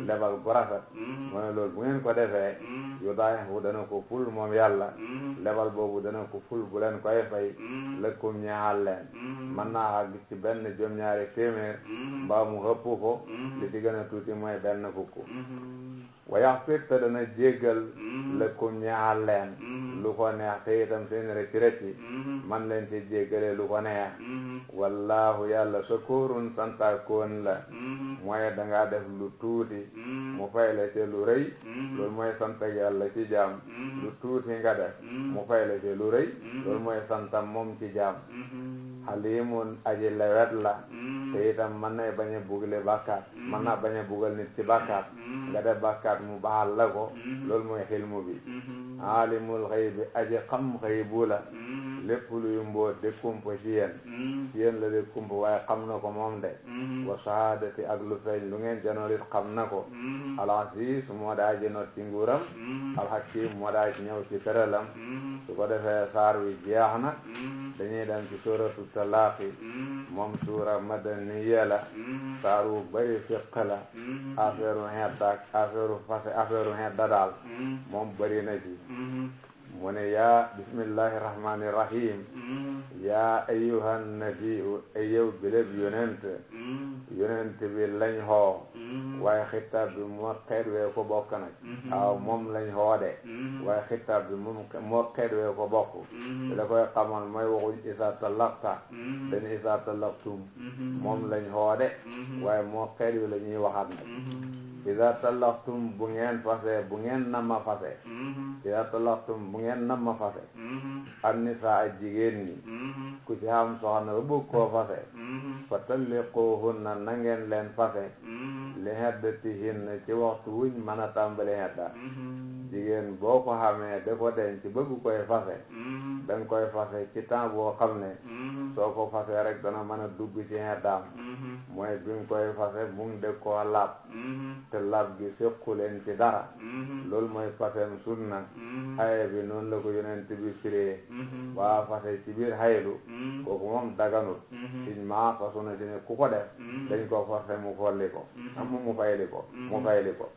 lebal gu rafet mu ne loolu bu ngeen ko defee yu daayahu dana ko ful moom yàlla lebal boobu dana ko ful bu leen koy fay lëkkum ñaxal leen mën naa àgg ci benn juróom-ñaari téeméer mbaa mu ëpp ko li ci gën a tuuti mooy benn fukk wa yaxfir te dana jéggal lëkkum ñaxal leen lu ko neex te itam seen rëcc man leen ci jéggale lu ko neex wallaahu yàlla sakoorun santakoon la mooy dangaa def lu tuuti mu fay la ci lu rëy loolu mooy sant ak yàlla ci jaam lu tuuti nga def mu fay la ci lu rëy loolu mooy santam moom ci jaam xalimun aji lewet la te itam mën na bañ a bugle bàkkaat mën naa bañ a bugal nit ci bàkkaat nga def bàkkaat mu baal la ko loolu mooy xilmu bi alimul xëy bi aji xam xëy bu la lépp luy mboot de kumpa ci yéen la de kumpa waaye xam na ko moom de wa shahadati ak lu feeñ lu ngeen janoorit xam na ko al-aziz moo daa ji not ci nguuram al-hakim moo daa ci ñëw ci tëralam su ko defee saar wi jeex na dañuy dem ci suuratu talaaqi moom suura madaniya la saar wu bari fiq la affaire u xedda ak affaire u fase affaire u xedda daal moom bari na ci mu ne yaa bismillahi rahmani rahim yaa ayyuhan nabiyu ay yow bileb yonent bi lañ xoo waaye xitaab bi moo xeet wee ko bokk nag waaw moom lañ xoo de waaye xitaab bi moom moo xeet wee ko bokk te da koy xamal mooy waxuñ isa talaqta dañu isa talaqtum moom lañ xoo de waaye moo xeet wi la ñuy waxat nag isa talaqtum bu ngeen fase bu ngeen nama fase isa talaqtum bu ngeen nama fase an nisaa ak jigéen ñi ku ci am soxna ba bëgg koo fase fa talliquhunna na ngeen leen fase li heddatihinna ci waxtu wuñ mën a tàmbali hedda jigéen boo ko xamee da ko denc bëgg koy fase danga koy fase ci temps boo xam ne soo ko fasee rek dana mën a dugg ci heddaam mooy bi nga koy fase mu ngi de koo laab te laab gi séqu leen ci dara loolu mooy faseem sunna xaye bi noonu la ko yonent bi firee waa fase ci biir xaylu kooku moom daganut siñ maa fasu na ci ne ku ko def dañ ko forcé mu folli ko mu fayli ko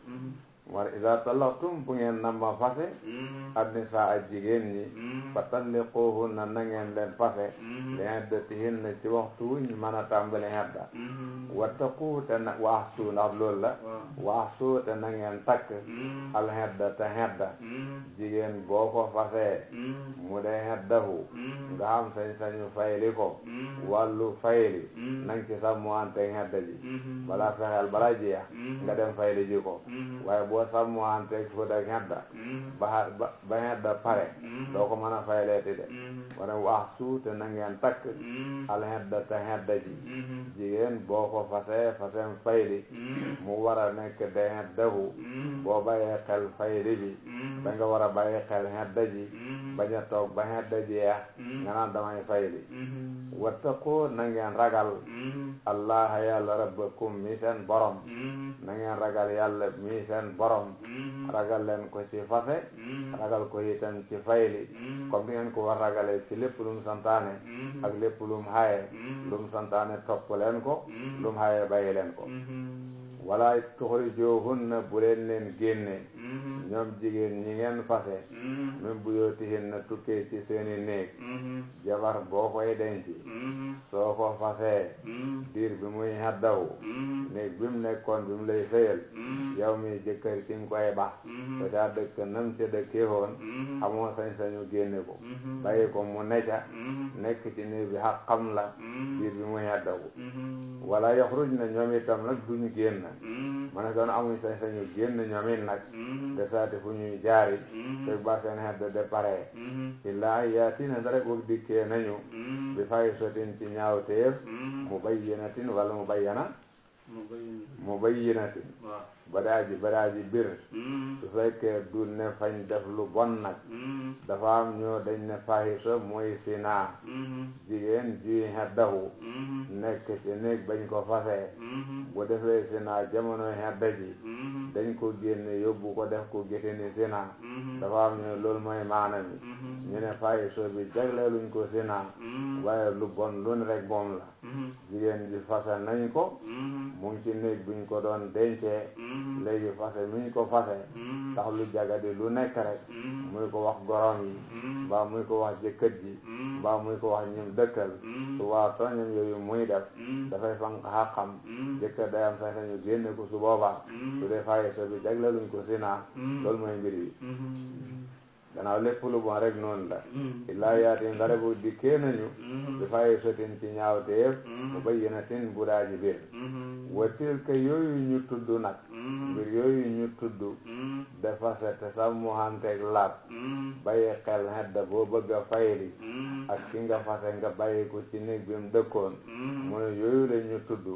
war iza talaqtum bu ngeen nama fase an-nisaa ak jigéen ñi fa talliquhunna na ngeen leen fase li iddatihinna ci waxtu wuñ mën a tàmbali hedda wattaqu te na waxtu ndax loolu la waxtu te na ngeen takk al hedda te hedda jigéen boo ko fasee mu dee heddahu nga xam sañ-sañu fayli ko wàllu fayli nang ci sàmmuwante hedda ji balaa fexeel balaa jeex nga dem fayli ji ko waaye boo sàmmuwante fóot ak hedda ba hedda pare doo ko mën a fayleeti de wane waxtu te na ngeen takk al hedda te hedda ji jigéen boo ko fasem fayli mu war a nekk de heddahu boo bàyyee xel fayli bi da nga war a bàyyi xel hedda ji bañ a toog ba hedda jeex nga naan damay fayli wattaqu na ngeen ragal allah yàlla rabbakum mi seen borom na ngeen ragal yàlla mi seen borom ragal leen ko ci fase ragal ko itam ci fayli comme ni ngeen ko war ragalee ci lépp lu mu santaane ak lépp lu mu xaye lu mu santaane topp leen ko lu mu xaye bàyyi leen ko wala tuxrijuhunna bu leen génne ñoom jigéen ñi ngeen fase min buyootihinna tukkee ci seeni néeg jabar boo koy denc soo ko fasee diir bi muy haddaw néeg bi mu nekkoon bi mu lay sëyal yow mi jëkkër ci nga koy bax te daa dëkk nam ca dëkkee woon amoo sañ-sañu génne ko bàyyi ko mu necca nekk ci néeg bi xaq xam la diir bi muy haddaw wala yaxruj na ñoom itam nag duñu génn ma ne doon amuñ sañ-sañu génn ñoom it nag de saati fu ñuy jaari fekk ba seen xedd de pare illaa yaatina dara boog dikkee nañu bi fay sotin ci ñaawteef mubayyinatin wala mubayyinatin badaaji bir su fekkee dul ne fañ def lu bon nag dafa am ñoo dañ ne fahisha mooy sinaa jigéen juy xeddahu nekk ci néeg bañ ko fasee bu defee sinaa jamonoy xedda ji dañ ko génne yóbbu ko def ko gétini sinaa dafa am ñoo loolu mooy maana mi ñu ne fahisha bi jagleeluñ ko sinaa waaye lu bon lu ne rek moom la jigéen ji fase nañ ko mu ngi ci néeg buñ ko doon dencee léegi fase miñ ko fase tax lu jagadi lu nekk rek muy ko wax gorom yi mbaa muy ko wax jëkkët ji mbaa muy ko wax ñim dëkkal su waa tooñam yooyu muy def dafay fanq xaqam jëkkër day am sañ-sañu génne ko su boobaa su dee faye so bi jagleluñ ko sinaa loolu mooy mbir yi gannaaw lépp lu bon rek noonu la illaa yaatin dara bu dikkee nañu bi fay sotin ci ñaawteef mubayyinatin bu daaji bir wa tilka yooyu ñu tudd nag mbir yooyu ñu tudd dafa set sàmmuhanteeg laab bàyyi xel hedda boo bëgg a fayli ak ki nga fase nga bàyyi ko ci néeg bi mu dëkkoon mu ne yooyu la ñu tudd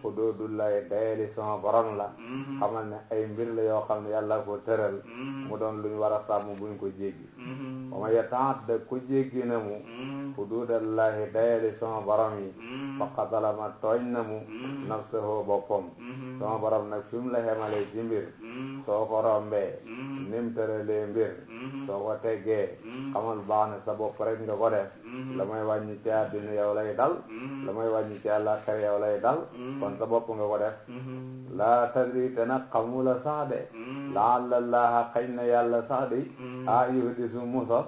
xuduudullahi dayali sama borom la xamal ne ay mbir la yoo xam ne yàlla ko tëral mu doon luñ war a sàmm buñ ko jéggi wa ma yataadda ku jéggi na mu xuduudallahi dayali sama borom yi faqad zalama tooñ na mu nafsahu boppam sama borom nag fi mu la xemalee ci mbir soo ko rombee nim tëralee mbir soo ko teggee xamal baax ne sa bopp rek nga ko def la may wàññi ci àddina yow lay dal la may wàññi ci àllaaxira yow lay dal kon sa bopp nga ko def laa tadri te nag xamula sax de laalla llaaha xëy na yàlla sax de yuhdisu muso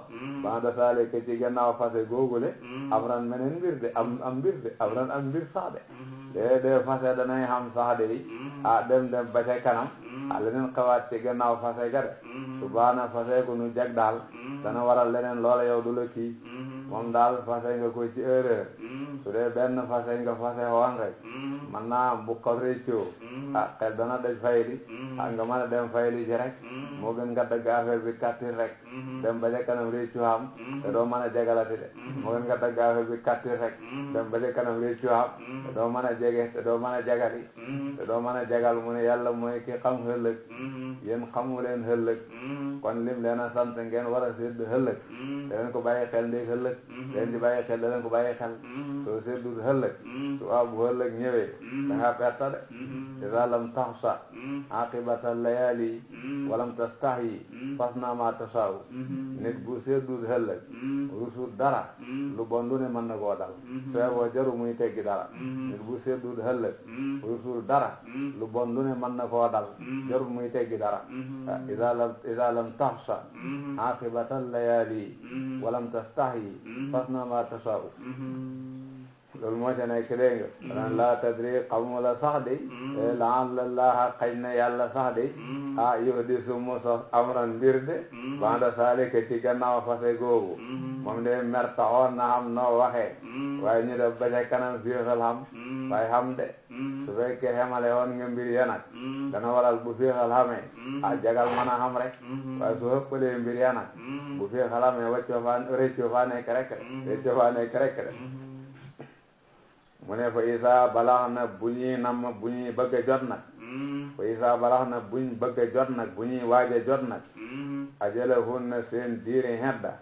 ba'da zaalika ci gannaaw fase googule amran meneen mbir de am mbir de amran am mbir sax de de fase danay xam sax de dem ba ca kanam leneen xewaat ci gannaaw fase ga de subaana fase ku nu jag daal dana waral leneen loola yow du la kii moom daal fase nga ko ci erreur su dee benn fase nga fase woon rek man naa bu ko réccoo xel dana daj fayli nga mën a dem fayli ci rek moo gën nga dagg affaire bi kattir rek dem ba ca kanam réccu am te doo mën a jagalati de moo gën nga dagg affaire bi kattir rek dem ba ca kanam réccu am te doo mën a jege te doo mën a jagali te doo mën a jagal mu ne yàlla mooy ki xam ëllëg yéen xamu leen ëllëg kon lim leen a sant ngeen war a sédd ëllëg da leen ko bàyyi xel ndéeg ëllëg leen di bàyyi xel da leen ko bàyyi xel soo séddul ëllëg su bu ëllëg ñëwee da ngaa perte de iza lam taxsa aqibata layali walam tastahi fas naa ma tasaaw nit bu séddul ëllëg rusul dara lu bon lu ne mën na koo dal soo boo jaru muy teggi dara nit bu séddul ëllëg rusul dara lu bon lu ne mën na koo dal jaru muy teggi dara iza lam taxsa aqibata layali walam tastahi fas naa ma tasaaw loolu moo ca nekk dégg nga laa tadri xamula sax de laalla llaaha xëy na yàlla sax de yuhdisu mu sos amran mbir de ba'da zaalika ci gannaaw fase googu moom de mer taxoon na xam noo waxee waaye ñu def ba ca kanam féexal xam waaye xam de su fekkee xemale woon nga mbir ya nag dana waral bu féexal xamee jagal mën a xam rek waaye su ëppalee mbir ya nag bu féexal xamee wàccoo faa réccoo faa nekk rek réccoo faa nekk rek de mu ne fa isa balax na bu ñuy namm bu ñuy bëgg a jot nag fa isa balax na buñ bëgg a jot nag bu ñuy waaj a jot nag ajalahunna seen diiri hedda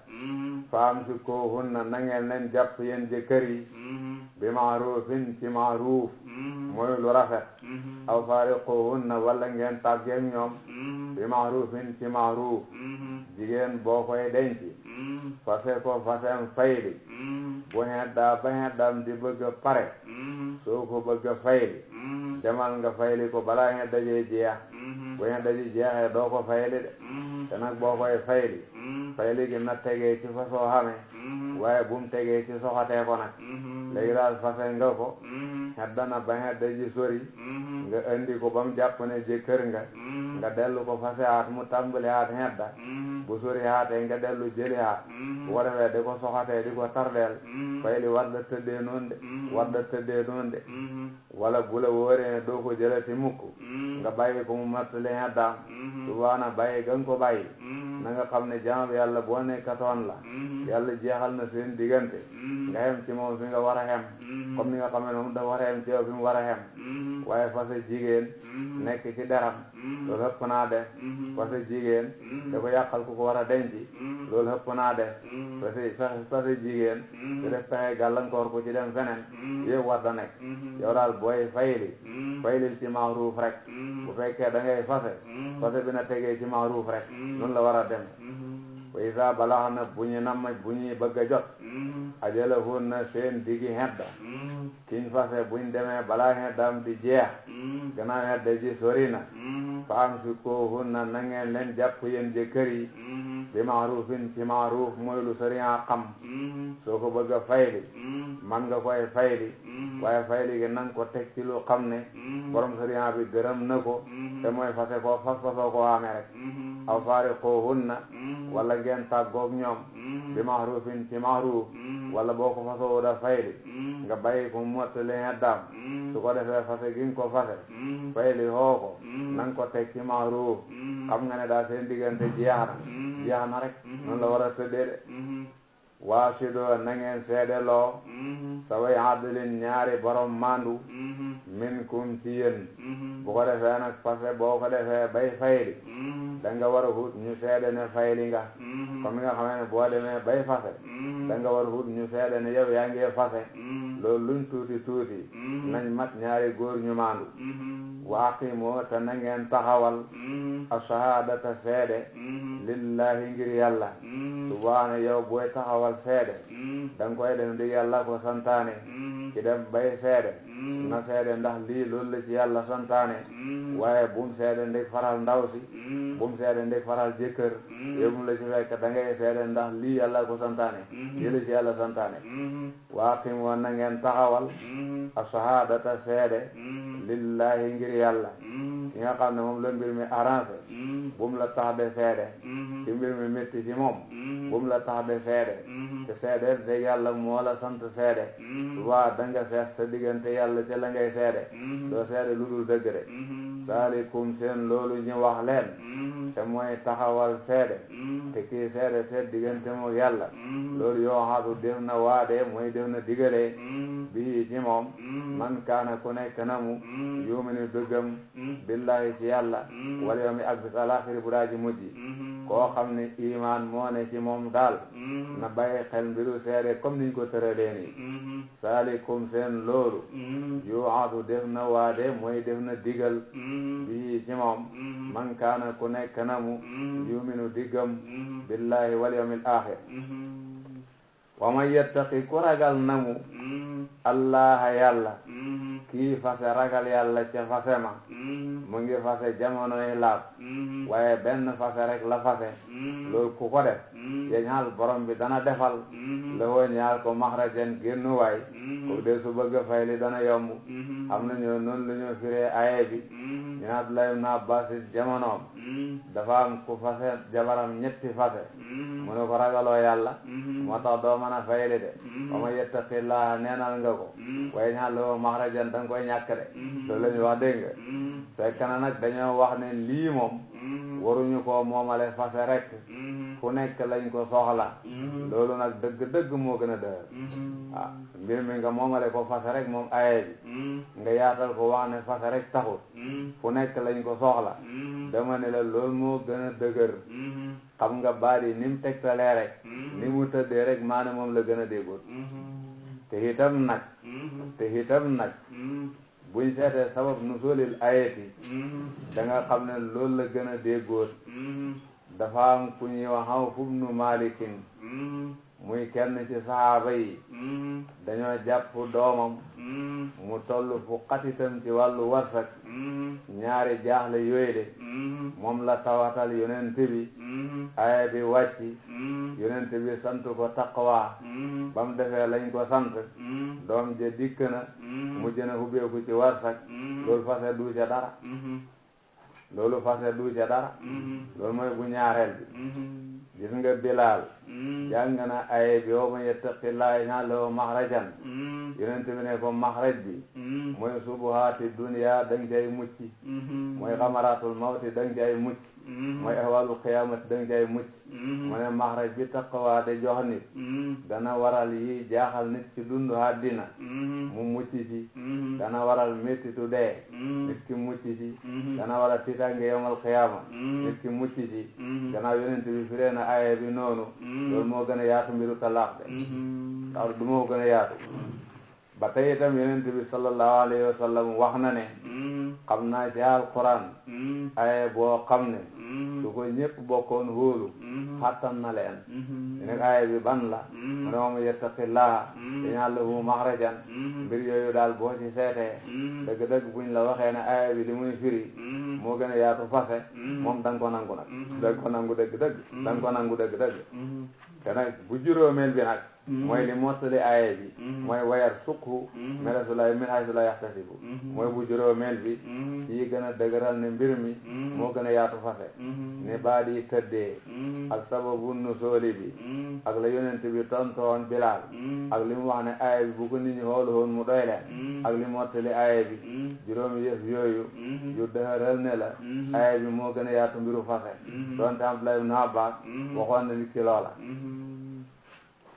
fa amsikuhunna na ngeen leen jàpp yéen jëkkër yi bi maarufin ci maaruuf mooy lu rafet aw faariquhunna wala ngeen tàggeeg ñoom bi maarufin ci maaruuf jigéen boo koy denc fase ko fasem fayli bu heddaa ba heddaam di bëgg a pare soo ko bëgg a fayli demal nga fayli ko balaa hedda jee jeex bu hedda ji jeexee doo ko fayli de te nag boo koy fayli fayli gi na tegee ci fa soo xamee waaye bu mu tegee ci soxatee ko nag léegi daal fase nga ko hedda na ba hedda ji sori nga indi ko ba mu jàpp ne jëkkër nga dellu ko fase aat mu tàmbali aat hedda bu sori haatee nga dellu jëli haat bu ko defee di ko soxatee di ko tardeel fayli war da tëddee noonu de war da tëddee noonu de wala bu la wóoree ne doo ko jëlati mukk nga bàyyi ko mu mattali heddaam subaana bàyyi ga nga ko bàyyi na nga xam ne jaam yàlla boo nekkatoon la yàlla jeexal na seen diggante nga xem ci moom fi nga war a xem comme ni nga xam ne moom dafa war a xem ci yow fi mu war a xem waaye fase jigéen nekk ci deram loolu ëpp naa def fase jigéen da ko yàqal ku ko war a denc loolu ëpp naa def fase jigéen di def pexe gàllankoor ko ci dem feneen yëpp war da nekk yow daal booy faylil ci maaruuf rek bu fekkee da ngay fase bi na tegee ci maaruuf rek noonu la war a dem wa isa balax na bu ñu namm bu ñuy bëgg a jot ajalahunna seen digi hedda kiñ fase buñ demee balaa heddam di jeex gannaaw hedda ji sori na fa amsikuhunna na ngeen leen jàpp yéen jëkkër yi bi maarufin ci maaruuf mooy lu sariya xam soo ko bëgg a fayli man nga koy fayli waaye fayli gi nang ko teg ci lu xam ne borom sariya bi gërëm na ko te mooy fase ko fasoo ko amee rek aw faariquhunna wala ngeen tàggoog ñoom bi maarufin ci maaruuf wala boo ko fasoo da fayli nga bàyyi ko mottali heddaam su ko defee fase gi nga ko fase fayli hoo ko nang ko teg ci maaruuf xam nga ne daal seen diggante jeex na rek noonu la war a tëddee de waasidoo na ngeen seedeloo saway adlin ñaari borom mandu minkum ci yéen bu ko defee nag fase boo ko defee bay fayli da nga war a hut ñu seede ne fayli nga comme nga xamee ne boo demee bay fase da nga war a hut ñu seede ne yow yaa ngi fase loolu luñ tuuti nañ mat ñaari góor ñu mandu waaqimoo te na ngeen taxawal ashahadata seede lillahi ngir yàlla subhaana yow booy taxawal seede danga koy def di yàlla ko santaane ci dem bay seede na seede ndax lii loolu la ci yàlla santaane waaye bum seede ndig faral ndaw si bum seede ndig faral jëkkër yóbbu la ci fekk da ngay seede ndax lii yàlla ko santaane lii la ci yàlla santaane waaqim woon na ngeen taxawal ashahadata seede lillahi ngir yàlla ki nga xam ne moom la mbir mi arrangé bum la tax de seede ci mbir mi métti ci moom bum la tax de seede te seede de yàlla moo la sant seede waa da nga seet sa diggante yàlla ca la ngay seede doo seede lu dul dëgg de saalikum seen loolu ñu wax leen te mooy taxawal seede te kii seede seet diggante moo yàlla loolu yoo xaatu def na waade mooy def na digalee bii ci moom man kaana ku nekk na mu yuminu dëggam billahi ci yàlla wal yawmi ak bis alaxiri bu daa ji mujj koo xam ne iman moo ne ci moom daal na bàyyi xel mbiru seede comme niñ ko tëralee nii saalikum seen loolu yu aatu def na waade mooy def na digal bii ci moom man kaana ku nekk na mu yuminu diggam billahi wal yawmil axir wa man yattaqi ku ragal na mu allaha yàlla kii fase ragal yàlla ca fase ma mu ngi fase jamonoy laab waaye benn fase rek la fase loolu ku ko def yeñaal borom bi dana defal la woo ñaal ko maxrajan génnuwaay ko dee su bëgg a fay li dana yomb xam nañu noonu lu ñu firee aye bi ñu naat lay na basit jamonoom dafa am ku fase jabaram ñetti fase mu ne ko ragaloo yàlla moo tax doo mën a fay li de wa man yattaqillaha neenal nga ko waaye ñaal la woo maxrajan danga koy ñàkk de loolu la ñu wax dégg nga fekk na nag dañoo wax ne lii moom waruñu koo moomale fase rek fu nekk lañ ko soxla loolu nag dëgg-dëgg moo gën a dëgër mbir mi nga moomale ko fase rek moom aye bi nga yaatal ko wax ne fase rek taxut fu nekk lañ ko soxla dama ne la loolu moo gën a dëgër xam nga baat yi ni mu tegtalee rek ni mu tëddee rek maanaam moom la gën a déggoot te itam nag buñ seetee sabab nusulil ayati da nga xam ne loolu la gën a déggoot dafa am ku ñuy wax Awf ibnu Malikin muy kenn ci sahaaba yi dañoo jàpp doomam mu toll fu xatitam ci wàllu warsak ñaari jaaxle yooyu de moom la tawatal yonent bi aaya bi wàcci yonent bi sant ko taqwa ba mu defee lañ ko sant doom ja dikk na mu jën a hubbeeku ci warsak loolu fase du ca dara loolu mooy bu ñaareel bi gis nga Bilaal jàng na aye bi wa man yattaqillaha yaj'al lahu maxrajan yonent bi ne ko maxraj bi mooy subuhaati dunya dang cay mucc mooy xamaraatul mawti dang cay mucc mooy ahwaalul qiyaamati dang cay mucc mu ne maxraj bi taqwa de jox nit dana waral yi jaaxal nit ci dundu àddina mu mucc ci dana waral mettitu dee nit ki mucc ci dana waral tiitange yawmal qiyaama nit ki mucc ci gannaaw yonent bi firee na aye bi noonu loolu moo gën a yaatu mbiru talaax de taw du moo gën a yaatu ba tey itam yonent bi sallallahu alayhi wa sallam wax na ne xam naa ci alquran aye boo xam ne su ko ñëpp bokkoon hóolu xattan na leen ñu nekk aye bi ban la mu ne moom yattaqillaha yaj'al lahu maxrajan mbir yooyu daal boo ci seetee dëgg-dëgg buñ la waxee ne aye bi li muy firi moo gën a yaatu fase moom da nga ko nangu nag da nga ko nangu dëgg-dëgg te nag bu juróomeel bi nag mooy li mottali aye bi mooy wayar suqhu melasulay min haysu la yaxtasibu mooy bu juróomeel bi yi gën a dëgëral ne mbir mi moo gën a yaatu fase ne baat yi tëddee ak sababu nusooli bi ak la yonent bi tontoon Bilaal ak li mu wax ne aye bi bu ko nit ñi xoolu woon mu doy leen ak li mottali aye bi juróomi yëf yooyu yu dëgëral ne la aye bi moo gën a yaatu mbiru fase doonte Abdullah ibn Abbas waxoon na nit ki loola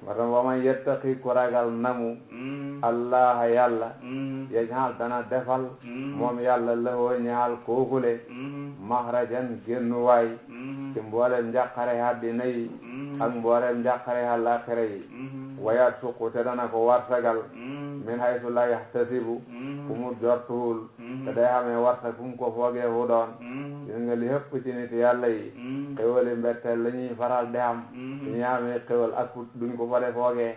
matam wa man yettaqi ku ragal namu allaha yàlla yaj'al dana defal moom yàlla lahoo ñaal kookule maxrajan génnuwaay ci mboolem njàqare àddina yi ak mboolem njàqare àllaaxira yi waya suqu te dana ko warsagal min haysu la yahtasibu fu mu jortuwul te day xamee warsa fu mu ko foogee fu doon nga li ëpp ci nit yàlla yi xéwali mbetteel la ñuy faral di am suñu amee xéwal ak duñ ko fa foogee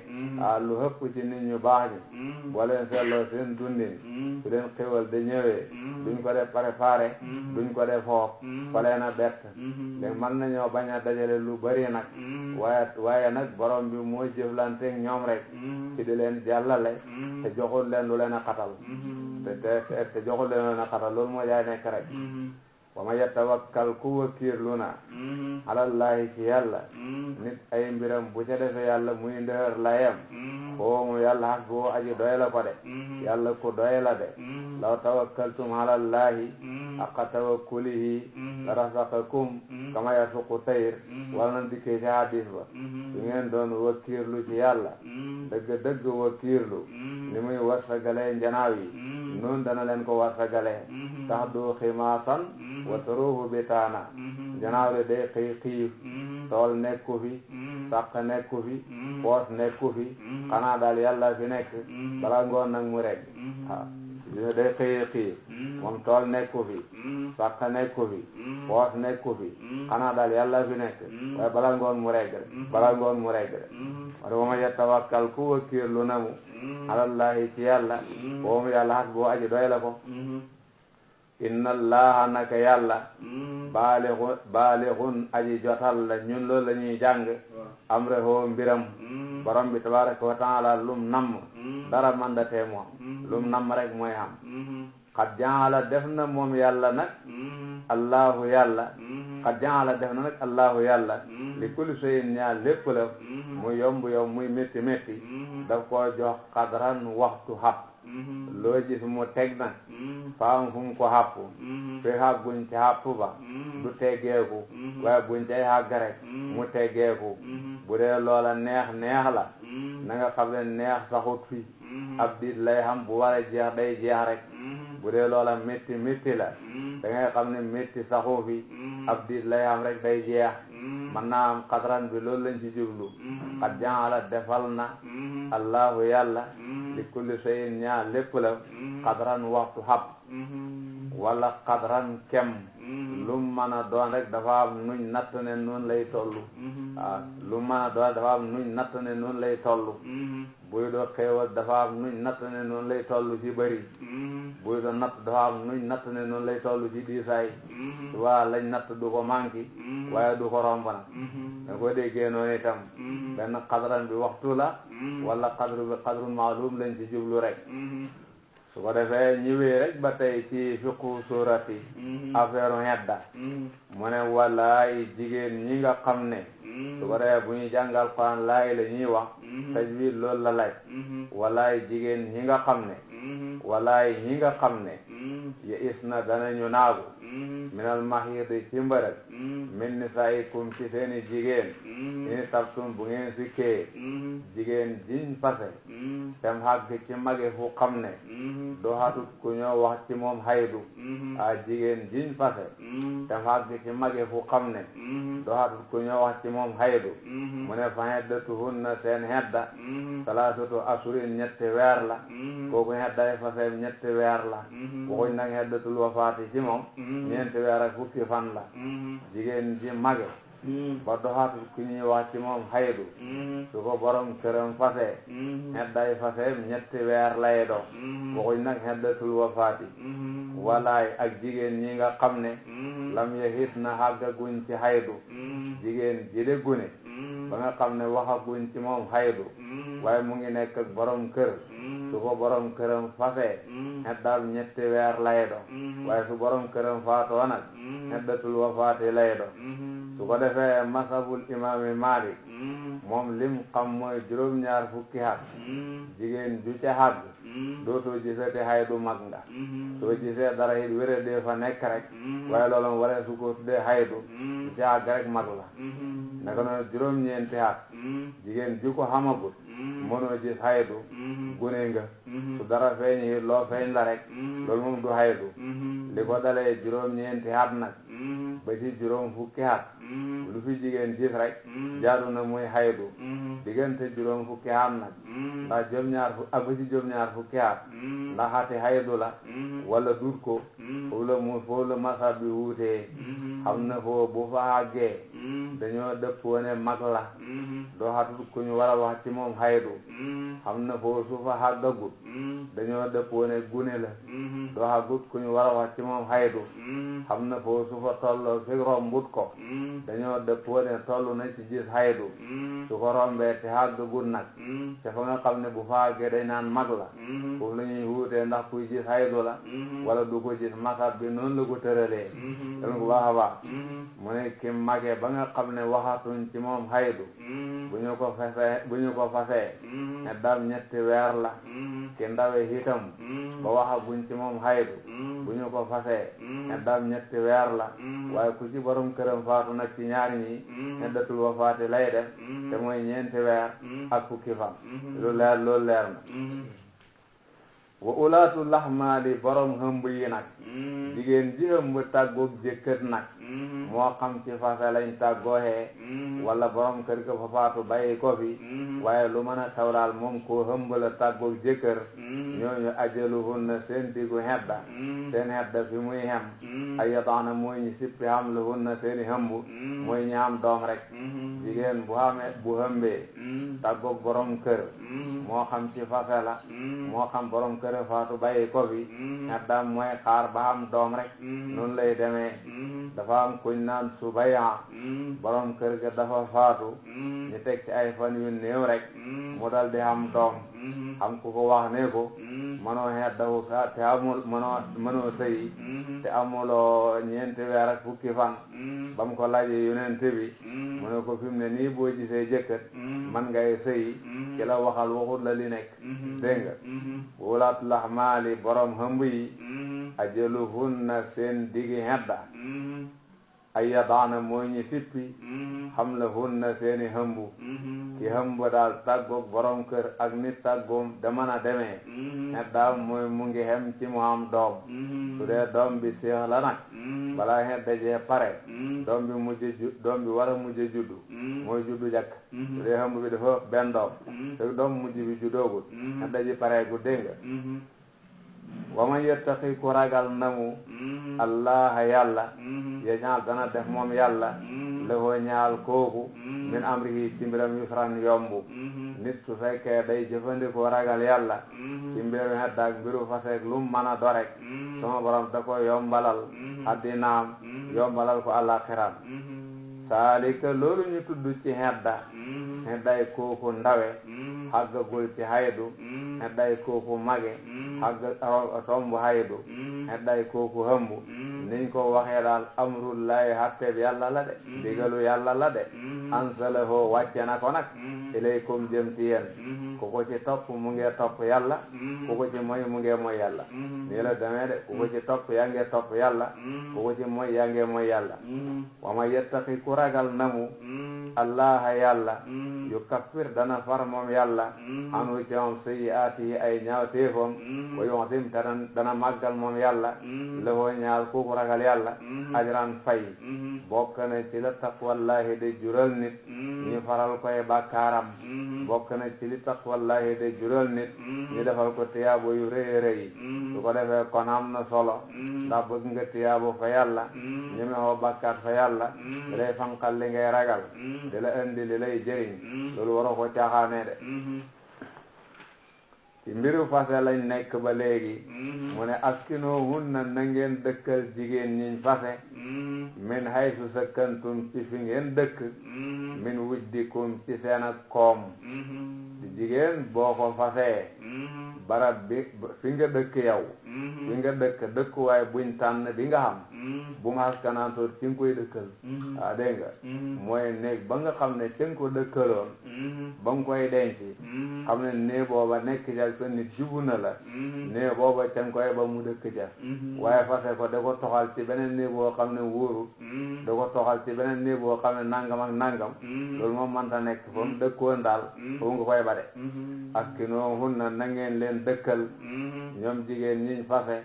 lu ëpp ci nit ñu baax ñi boo leen seetloo seen dundin su leen xéwal da ñëwee duñ ko def préparé duñ ko def foog fa leen a bett léegi mën nañoo bañ a dajale lu bari nag waaye nag borom bi moo jëflanteeg ñoom rek ci di leen jàllale te joxul leen lu leen a xatal te joxul leen lu leen a xatal loolu moo jaay nekk rek wa ma yatawakkal ku wakiirlu na alallahi ci yàlla nit ay mbiram bu ca defe yàlla muy ndëhër layam xoomu yàlla xas boo aji doy la ko de yàlla ku doy la de law tawakkaltum alallahi haqqa tawakkulihi la rasaqakum kama yasuqu tayr wala na dikkee ci hadis ba su ngeen doon wakiirlu ci yàlla dëgg wakiirlu ni muy warsagalee njanaaw yi noonu dana leen ko warsagalee tax du ximaasan wa taruhu bitaana janaaw de day xëy xiif tool nekku fi sàq nekku fi poos nekku fi xanaa daal yàlla fi nekk balaa ngoon nag mu regg waaw day xëy xiif moom tool nekku fi sàq nekku fi poos nekku fi xanaa daal yàlla fi nekk waaye balaa ngoon mu regg de wala wa ma yatawakkal ku wakiirlu na mu alallahi ci yàlla boobu yàlla xas boo aji doy la ko inna allaha naka yàlla baalixun aji jotal la ñun loolu la ñuy jàng amrahoo mbiram borom bi tabaraka wa taala lum namm dara mandatee moom lum namm rek mooy am xad jaala def na moom yàlla nag allahu yàlla xad jaala def na nag allahu yàlla li kulli shay'in ñaar lépp la muy yomb muy métti daf koo jox qadran waxtu xapp loo gis mu teg nag faam fu mu ko xàpp fi xàgguñ ci xàpp ba du teggeeku waaye buñ cay xàgg rek mu teggeeku bu dee loola neex la na nga xam ne neex saxut fi ab diit lay xam bu war a jeex day jeex rek bu dee loola métti la da ngay xam ne métti saxu fi ab diit lay xam rek day jeex man naa am xadran bi loolu lañ ci jublu xad jaala defal na allahu yàlla li kulli shay'in ñaar lépp la xadran waxtu xab wala xadran kem lum mën a doon rek dafa am nuñ natt ne noonu lay toll lum mën a doon dafa am nuñ natt ne noonu lay toll buy doo xéewal dafa am nuñ natt ne noonu lay toll ci bëri buy doo natt dafa am nuñ natt ne noonu lay toll ci diisaay waa lañ natt du ko manqué waaye du ko romb nag da ko déggee noonu itam benn xadran bi waxtu la wala xadrun maalum lañ ci jublu rek su ko defee ñëwee rek ba tey ci fiqhu surati affaire hedda mu ne walaay jigéen ñi nga xam ne su ko defee bu ñuy jàngal Alxuraan laay la ñuy wax tajwid loolu la lay walaay jigéen ñi nga xam ne walaay ñi nga xam ne ya is na danañu naagu minal mahidi ci mbërëg min nisaikum ci seeni jigéen ini tabtum bu ngeen sikkee jigéen jiñ fase tem xàgg ci mage fu xam ne doo xatut ku ñoo wax ci moom haydu a jigéen jiñ fase tem xàgg ci mage fu xam ne doo xatut ku ñoo wax ci moom haydu mu ne fa heddatuhunna seen hedda salaasatu asurin ñetti weer la kooku hedday faseem ñetti weer la waxuñ nag heddatul wafaati ci moom ñeenti weer ak fukki fan la jigéen ji mage ba doxatul ku ñuy wax ci moom haydu su ko borom këram fase hedday faseem ñetti weer lay do waxuñ nag heddatul wafaati walaay ak jigéen ñi nga xam ne lam yahit na xàggaguñ ci haydu jigéen ji de gune ba nga xam ne waxaguñ ci moom haydu waaye mu ngi nekk ak borom kër su ko borom këram fase heddal ñetti weer lay do waaye su borom këram faatoo nag heddatul wafaati lay do su ko defee masabul imaami Maalik moom lim xam mooy juróom-ñaar fukki at jigéen ju ca xàgg dootoo gisati haydu mag nga soo gisee dara it wéré dee fa nekk rek waaye loolu waree su ko tuddee haydu ju ca xàgg rek mag la naka noonu juróom-ñeenti at jigéen ju ko xamagut mënoo gis haydu gune nga su dara feeñ loo feeñ la rek loolu moom du haydu li ko dalee juróom-ñeenti at nag ba ci juróom fukki at lu fi jigéen gis rek jaadu na muy haydu diggante juróom fukki at nag ndax juróom-ñaar ak ba ci juróom-ñaar fukki at ndax ati haydu la wala dut ko foofu la masab bi wuutee xam na foo bu fa àggee dañoo dëppoo ne mag la doo xatut ku ñu war a wax ci moom haydu xam na foo su fa àggagut dañoo dëppoo ne gune la doo xagut ku ñu war a wax ci moom haydu xam na foo su fa tolloo fi rombut ko dañoo dëppoo ne toll na ci gis haydu su ko rombee te àggagut nag te fa nga xam ne bu fa àggee dañ naan mag la foofu la ñuy wuutee ndax kuy gis haydu la wala du ko gis masab bi noonu la ko tëralee dén ko baax a baax mu ne ki magee ba nga xam ne waxatuñ ci moom haydu bu ñu ko fasee ne dam ñetti weer la ki ndawe itam ba waxaguñ ci moom haydu bu ñu ko fasee ne dam ñetti weer la waaye ku ci borom këram faatu nag ci ñaar ñi ne datul wafaati lay def te mooy ñeenti weer ak fukki fan loolu leer na wa ulaatu laxmaali borom hëmb yi nag jigéen ji hëmb tàggoog jëkkër nag moo xam ci fase lañ tàggooxee wala borom kër ga fa faatu bàyyi ko fi waaye lu mën a taw daal moom koo hëmb la tàggoog jëkkër ñooñu ajaluhunna seen diggu hedda seen hedda fi muy xem ay yataana mooy ñi sippi hamluhunna seeni hëmb mooy ñi am doom rek jigéen bu hëmbee tàggoog borom kër moo xam ci fase la moo xam borom kër faatu bàyyi ko fi heddaam mooy xaar ba am doom rek noonu lay demee dafa am kuñ naan Subaya borom kër ga dafa faatu ñu teg ci ay fan yu néew rek mu dal di am doom xam ku ko wax ne ko mënoo heddawu te amul mënoo sëyi te amuloo ñeenti weer ak fukki fan ba mu ko laajee yonent bi mu ne ko fi mu ne nii boo gisee jëkkër man ngay sëyi ci la waxut la li nekk dégg nga wulaatu laxmaali borom hëmb yi ajaluhunna seen digi hedda ay yadaana mooy ñi sippi hamlahunna seeni hëmbu ki hëmb daal tàggoog borom kër ak nit tàggoom da mën a demee heddaam mooy mu ngi xem ci mu am doom su dee doom bi seex la nag balaa hedda jee pare doom bi war a mujj juddu mooy juddu jakk su dee hëmb bi dafa benn doom te doom mujj bi juddoogut hedda ji pare gu dégg nga wa man yettaqi ku ragal namu allah yàlla yaj'al dana def moom yàlla lahu ñaal kooku min amrihi ci mbiram yusran yombu nit su fekkee day jëfandikoo ragal yàlla ci mbiru hedda ak mbiru faseeg lu mën a dorek sama borom da ko yombalal addinaam yombalal ko àllaxiram saalika loolu ñu tudd ci hedday kooku ndawe xàggagul ci haydu hedday kooku mage tomb haydu hedday kooku hëmbu niñ ko waxee daal amrullahi hatteb yàlla la de digalu yàlla la de ansalahu wàcce na ko nag ilaykum jëm ci yéen ku ko ci topp mu ngi topp yàlla ku ko ci moy mu ngi moy yàlla nii la demee de ku ko ci topp yaa ngi topp yàlla ku ko ci moy yaa ngi moy yàlla wa man yettaqi ku ragal namu allah yàlla yukaffir dana far moom yàlla anu ci moom sayyi'aatihi ay ñaawteefam wa yu'zim dana màggal moom yàlla lahu ñaal kooku ragal yàlla ajran fay bokk na ci la taqwallahi de jural nit ñu faral koy bàkkaaram bokk na ci li taqwallahi de jural nit ñu defal ko tiyaabo yu rëy rëy su ko defee kon am na solo ndax bëgg nga tiyaabo fa yàlla ñeme woo bàkkaat fa yàlla di lay fanqal li ngay ragal di la indi li lay jëriñ loolu waroo ko caaxaanee de ci mbiru fase lañ nekk ba léegi mu ne askinuhunna na ngeen dëkkal jigéen ñiñ fase min haysu sakkantum ci fi ngeen dëkk min wujdikum ci seen ak koom di jigéen boo ko fasee barab bi fi nga dëkk yow fi nga dëkkuwaay buñ tànn bi nga xam bu mu askanantoor ci nga koy dëkkal waaw dégg nga mooy néeg ba nga xam ne ci nga ko dëkkaloon ba nga koy denc xam ne nee booba nekk ca sa nit jubu na la nee booba ca nga koy ba mu dëkk ca waaye fase ko da ko toxal ci beneen nee boo xam ne wóorut da ko toxal ci beneen nee boo xam ne nangam ak nangam loolu moom mënta nekk fa mu dëkkoon daal foofu nga koy bare askinuhunna na ngeen leen dëkkal ñoom jigéen ñiñ fase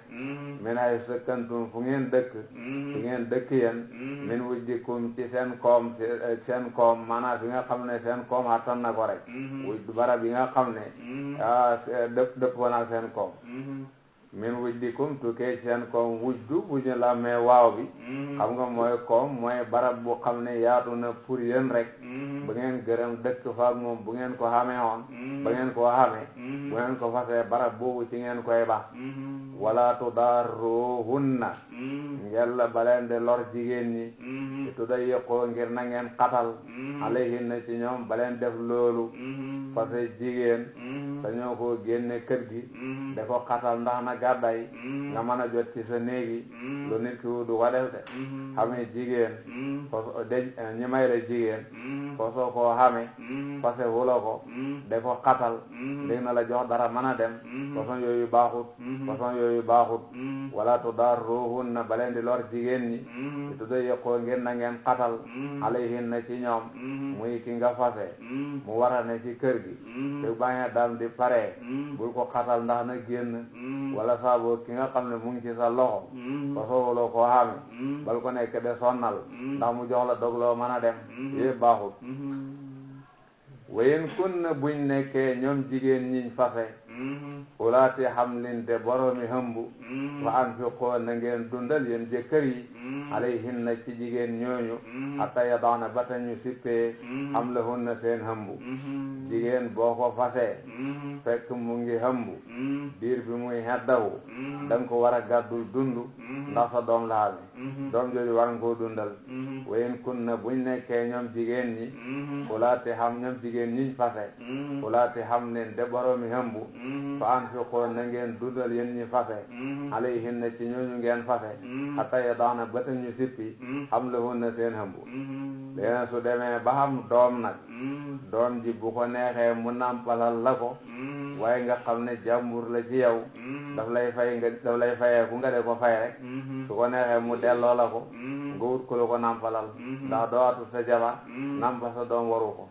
min ay sakkantum fu ngeen dëkk fi ngeen dëkk yéen min wujdikum ci seen koom maanaam fi nga xam ne seen koom attan na ko rek wujdu barab yi nga xam ne dëpp wanaak seen koom min wujdikum tukkee seen koom wujdu bu ñu la mee waaw bi xam nga mooy koom mooy barab bu xam ne yaatu na pour yéen rek ba ngeen gërëm dëkk faak moom bu ngeen ko xamee woon ba ngeen koo xamee bu ngeen ko fasee barab boobu ci ngeen koy baax wala tudarruhunna ngel la baleen de lor jigéen ñi ci tudayyiqoo ngir na ngeen xatal alayhinna ci ñoom baleen def loolu fase jigéen sañoo ko génne kër gi da ko xatal ndax na gàdday nga mën a jot ci sa néegi lu nit ki du ko def de xamee jigéen faso ñi may la jigéen fasoo koo xamee fase wula ko da ko xatal léegi na la jox dara mën a dem façon yooyu baaxut wala tudarruhunna baleen di lor jigéen ñi ci tudayyiqoo ngir na ngeen xatal alayhinna ci ñoom muy ki nga fase mu war a ne ci kër gi te bañ a dal di pare bul ko xatal ndax na génn wala saaboo ki nga xam ne mu ngi ci sa loxo fasoo wuloo koo xame bal ko nekk de sonnal ndax mu jox la dogloo mën a dem yépp baaxut wayen kun na buñ nekkee ñoom jigéen ñiñ fase ulaati hamlin de boroomi hëmbu wa anfiqoo na ngeen dundal yéen jëkkër yi alayhinna ci jigéen ñooñu hatta yadaana ba tañu sippee hamlahunna seen hëmbu jigéen boo ko fasee fekk mu ngi hëmbu biir bi muy heddawu da nga ko war a gàddul dund ndax sa doom la amee doom jooju war nga koo dundal wayen kun na buñ nekkee ñoom jigéen ñi ulaati xam ñoom jigéen ñiñ fase ulaati hamlin de boroomi hëmbu fa anfiqoo na ngeen dundal yéen ñi fase alayhinna ci ñooñu ngeen fase hatta yadaana ba ñu sippi hamlahunna seen hëmbu léegi su demee ba xam doom nag doom ji bu ko neexee mu nàmpalal la ko waaye nga xam ne jàmbur la ci yow daf lay fayee ku nga de ko fay rek su ko neexee mu delloo la ko nga wut ko la ko nàmpalal ndax dootu sa jabar nàmpa sa doom waru ko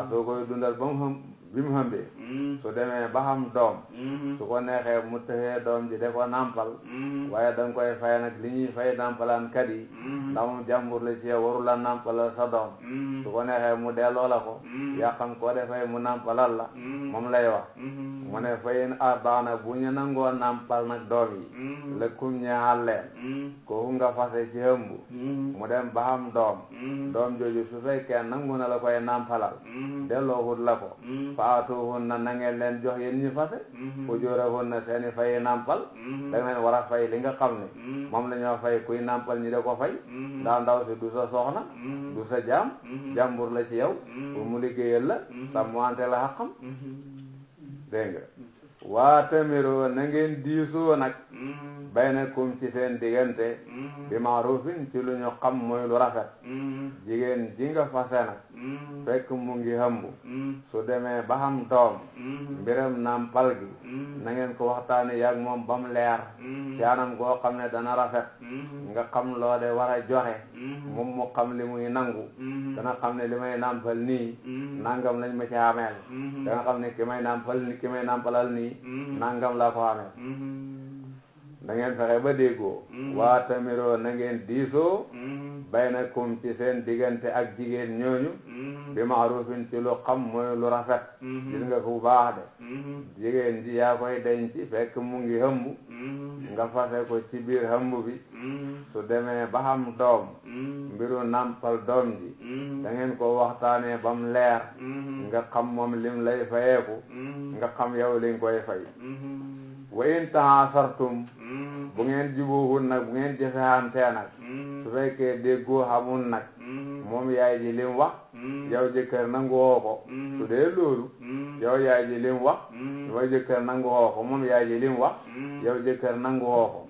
soo koy dundal ba mu xam bi mu hëmbee su demee ba xam doom su ko neexee mu tëxee doom ji de ko nàmpal waaye da nga koy fay nag li ñuy fay nàmpalaan kat yi ndax moom jàmbur la ci yow waru la nàmpalal sa doom su ko neexee mu delloo la ko yaa xam koo defay mu nàmpalal la moom lay wax mu ne fayin ardaana bu ñu nangoo nàmpal nag doom yi lëkkum ñaal leen kooku nga fase ci hëmb mu dem ba xam doom jooju su fekkee nangu na la koy nàmpalal delloowut la ko faatuhunna na ngeen leen jox yéen ñi fase ujuurahunna seeni fay nàmpal da ngeen war a fay li nga xam ne moom la ñoo fay kuy nàmpal ñi da ko fay ndaw si du sa soxna du sa jaam jàmbur la ci yow pour mu liggéeyal la sàmmante la xaqam dégg nga waa tamiroo na ngeen diisoo nag baynakum ci seen diggante bi maarufin ci lu ñu xam mooy lu rafet jigéen ji nga fase nag fekk mu ngi hëmbu su demee ba xam doom mbiram nàmpal gi na ngeen ko waxtaane yaag moom ba mu leer ci anam goo xam ne dana rafet nga xam loo de war a joxe moom mu xam li muy nangu dana xam ne li may nàmpal nii nangam lañ ma ci ameel danga xam ne ki may nàmpalal nii nangam laa ko ameel da ngeen fexe ba déggoo waa tamiroo na ngeen diisoo baynakum ci seen diggante ak jigéen ñooñu bi maarufin ci lu xam mooy lu rafet gis nga ko bu baax de jigéen ji yaa koy denc fekk mu ngi hëmb nga fase ko ci biir hëmb bi su demee ba xam doom mbiru nàmpal doom ji da ngeen ko waxtaanee ba mu leer nga xam moom lim lay fayeeku nga xam yow li nga koy fay wa in taasartum bu ngeen jubóowul nag bu ngeen jëfeantee nag su fekkee déggoo xamul nag moom yaay ji lim wax yow jëkkër nangu woo ko su dee loolu yow yaay ji lim wax yow jëkkër nangu woo ko moom yaay ji lim wax yow jëkkër nangu woo ko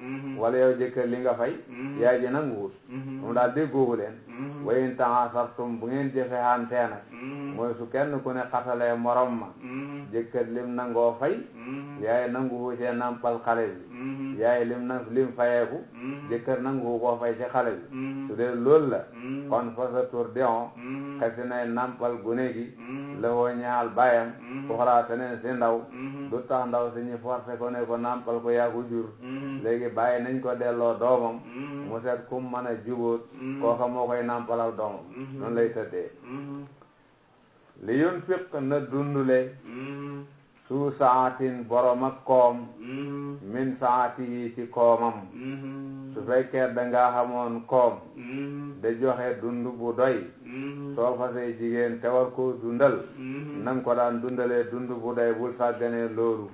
wala yow jëkkër li nga fay yaay ji nanguwul moom daal déggoowu leen wa in taasartum bu ngeen jëfeantee nag mooy su kenn ku ne xatalee morom ma jëkkër lim nangoo fay yaay nanguwu cee nampal xale bi yaay lim fayeeku jëkkër nanguwu koo fay ci xale bi su dee loolu la kon fa sa tur dion xesi nay nampal gune gi la woo ñaal bàyyam uxraa seneen si ndaw du tax ndaw si ñu forcé ko ne ko nampal ko yaa ko jur léegi bàyyi nañ ko delloo doomam mu seet kum mën a jubóot kooka moo koy nàmpalal doomam noonu lay tëddee li yunfiq na dundule su saatin borom ak koom min saati yi ci koomam su fekkee dangaa xamoon koom da joxe dund bu doy soo fasee jigéen te war koo dundal nang ko daan dundalee dund bu doy bul sàgganee loolu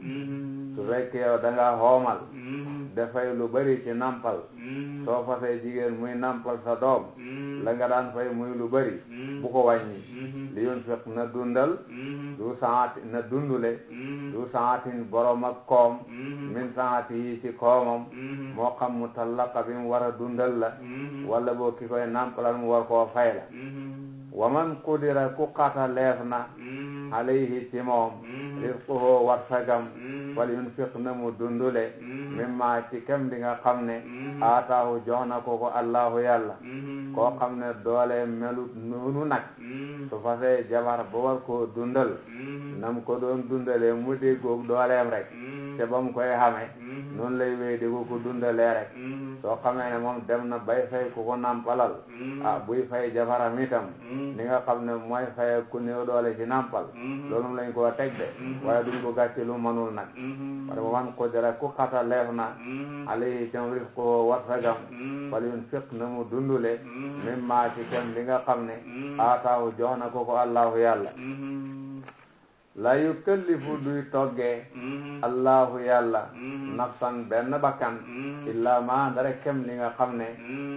su fekkee yow dangaa xoomal dafay lu bari ci nampal soo fasee jigéen muy nampal sa doom la nga daan fay muy lu bari bu ko wàññi li yunfiq na dundal du saati na dundule du saatin borom ak koom min saati yi ci koomam moo xam mu tallaqa bi mu war a dundal la wala boo ki koy nampalal mu war koo fay la waman qudira ku xata leef na alayhi ci moom rizquhu warsagam fal yunfiq na mu dundule mimma ci kem di nga xam ne aataahu jox na ko allahu yàlla koo xam ne doole melut noonu nag su fasee jabar ba war koo dundal nam ko doon dundalee mu déggoog dooleem rek te ba mu koy xame noonu lay wéy di ko dundalee rek soo xamee ne moom dem na bay fay ku ko nampalal buy fay jabaram itam ni nga xam ne mooy fay ku néew doole ci nampal loolu lañ koo teg de waaye duñ ko gàcce lu mënul nag parce que man ko dara ku xata leef na alayhi cam rizqu warsagam fal yunfiq na mu dundule mimma ci kem li nga xam ne aataahu jox na ko allahu yàlla la yukallifu duy toggee allahu yàlla nafsan benn bakkan illa ma ndare kem li nga xam ne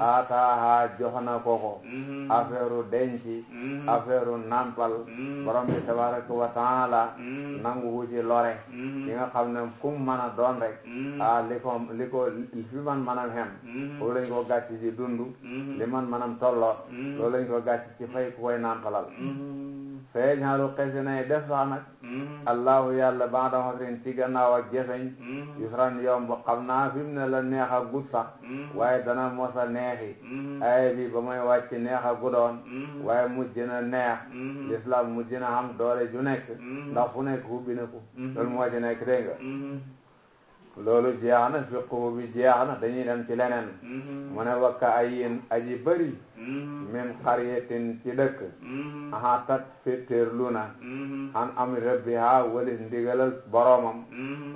aataaha jox na ko affaire denci affaire nampal borom bi tabaraka wa taala nangu wu ci lore li nga xam ne kum mën a doon rek li ko fi man manam xem foofu lañ ko gàcc ci dundu li man manam tolloo loolu lañ ko gàcc ci fay ku koy nampalal fee ñaalu xesi nay def sax nag allahu yàlla ba da xosrin ci gannaaw ak jefeñ yusran yomb xam naa fi mu ne la neex a gud sax waaye dana mos a neexi ay bi ba may wàcc neex a gudoon waaye mujj na neex l'islam mujj na xam doole ju nekk ndax fu nekk hubbi na ko loolu moo ci nekk dégg nga loolu jeex na fiqhu bi jeex na dañuy dem ci leneen mu ne wakka ayin aji bëri min xariyatin ci dëkk ahatat féttéerlu na an amri rabbiha walis ndigalal boromam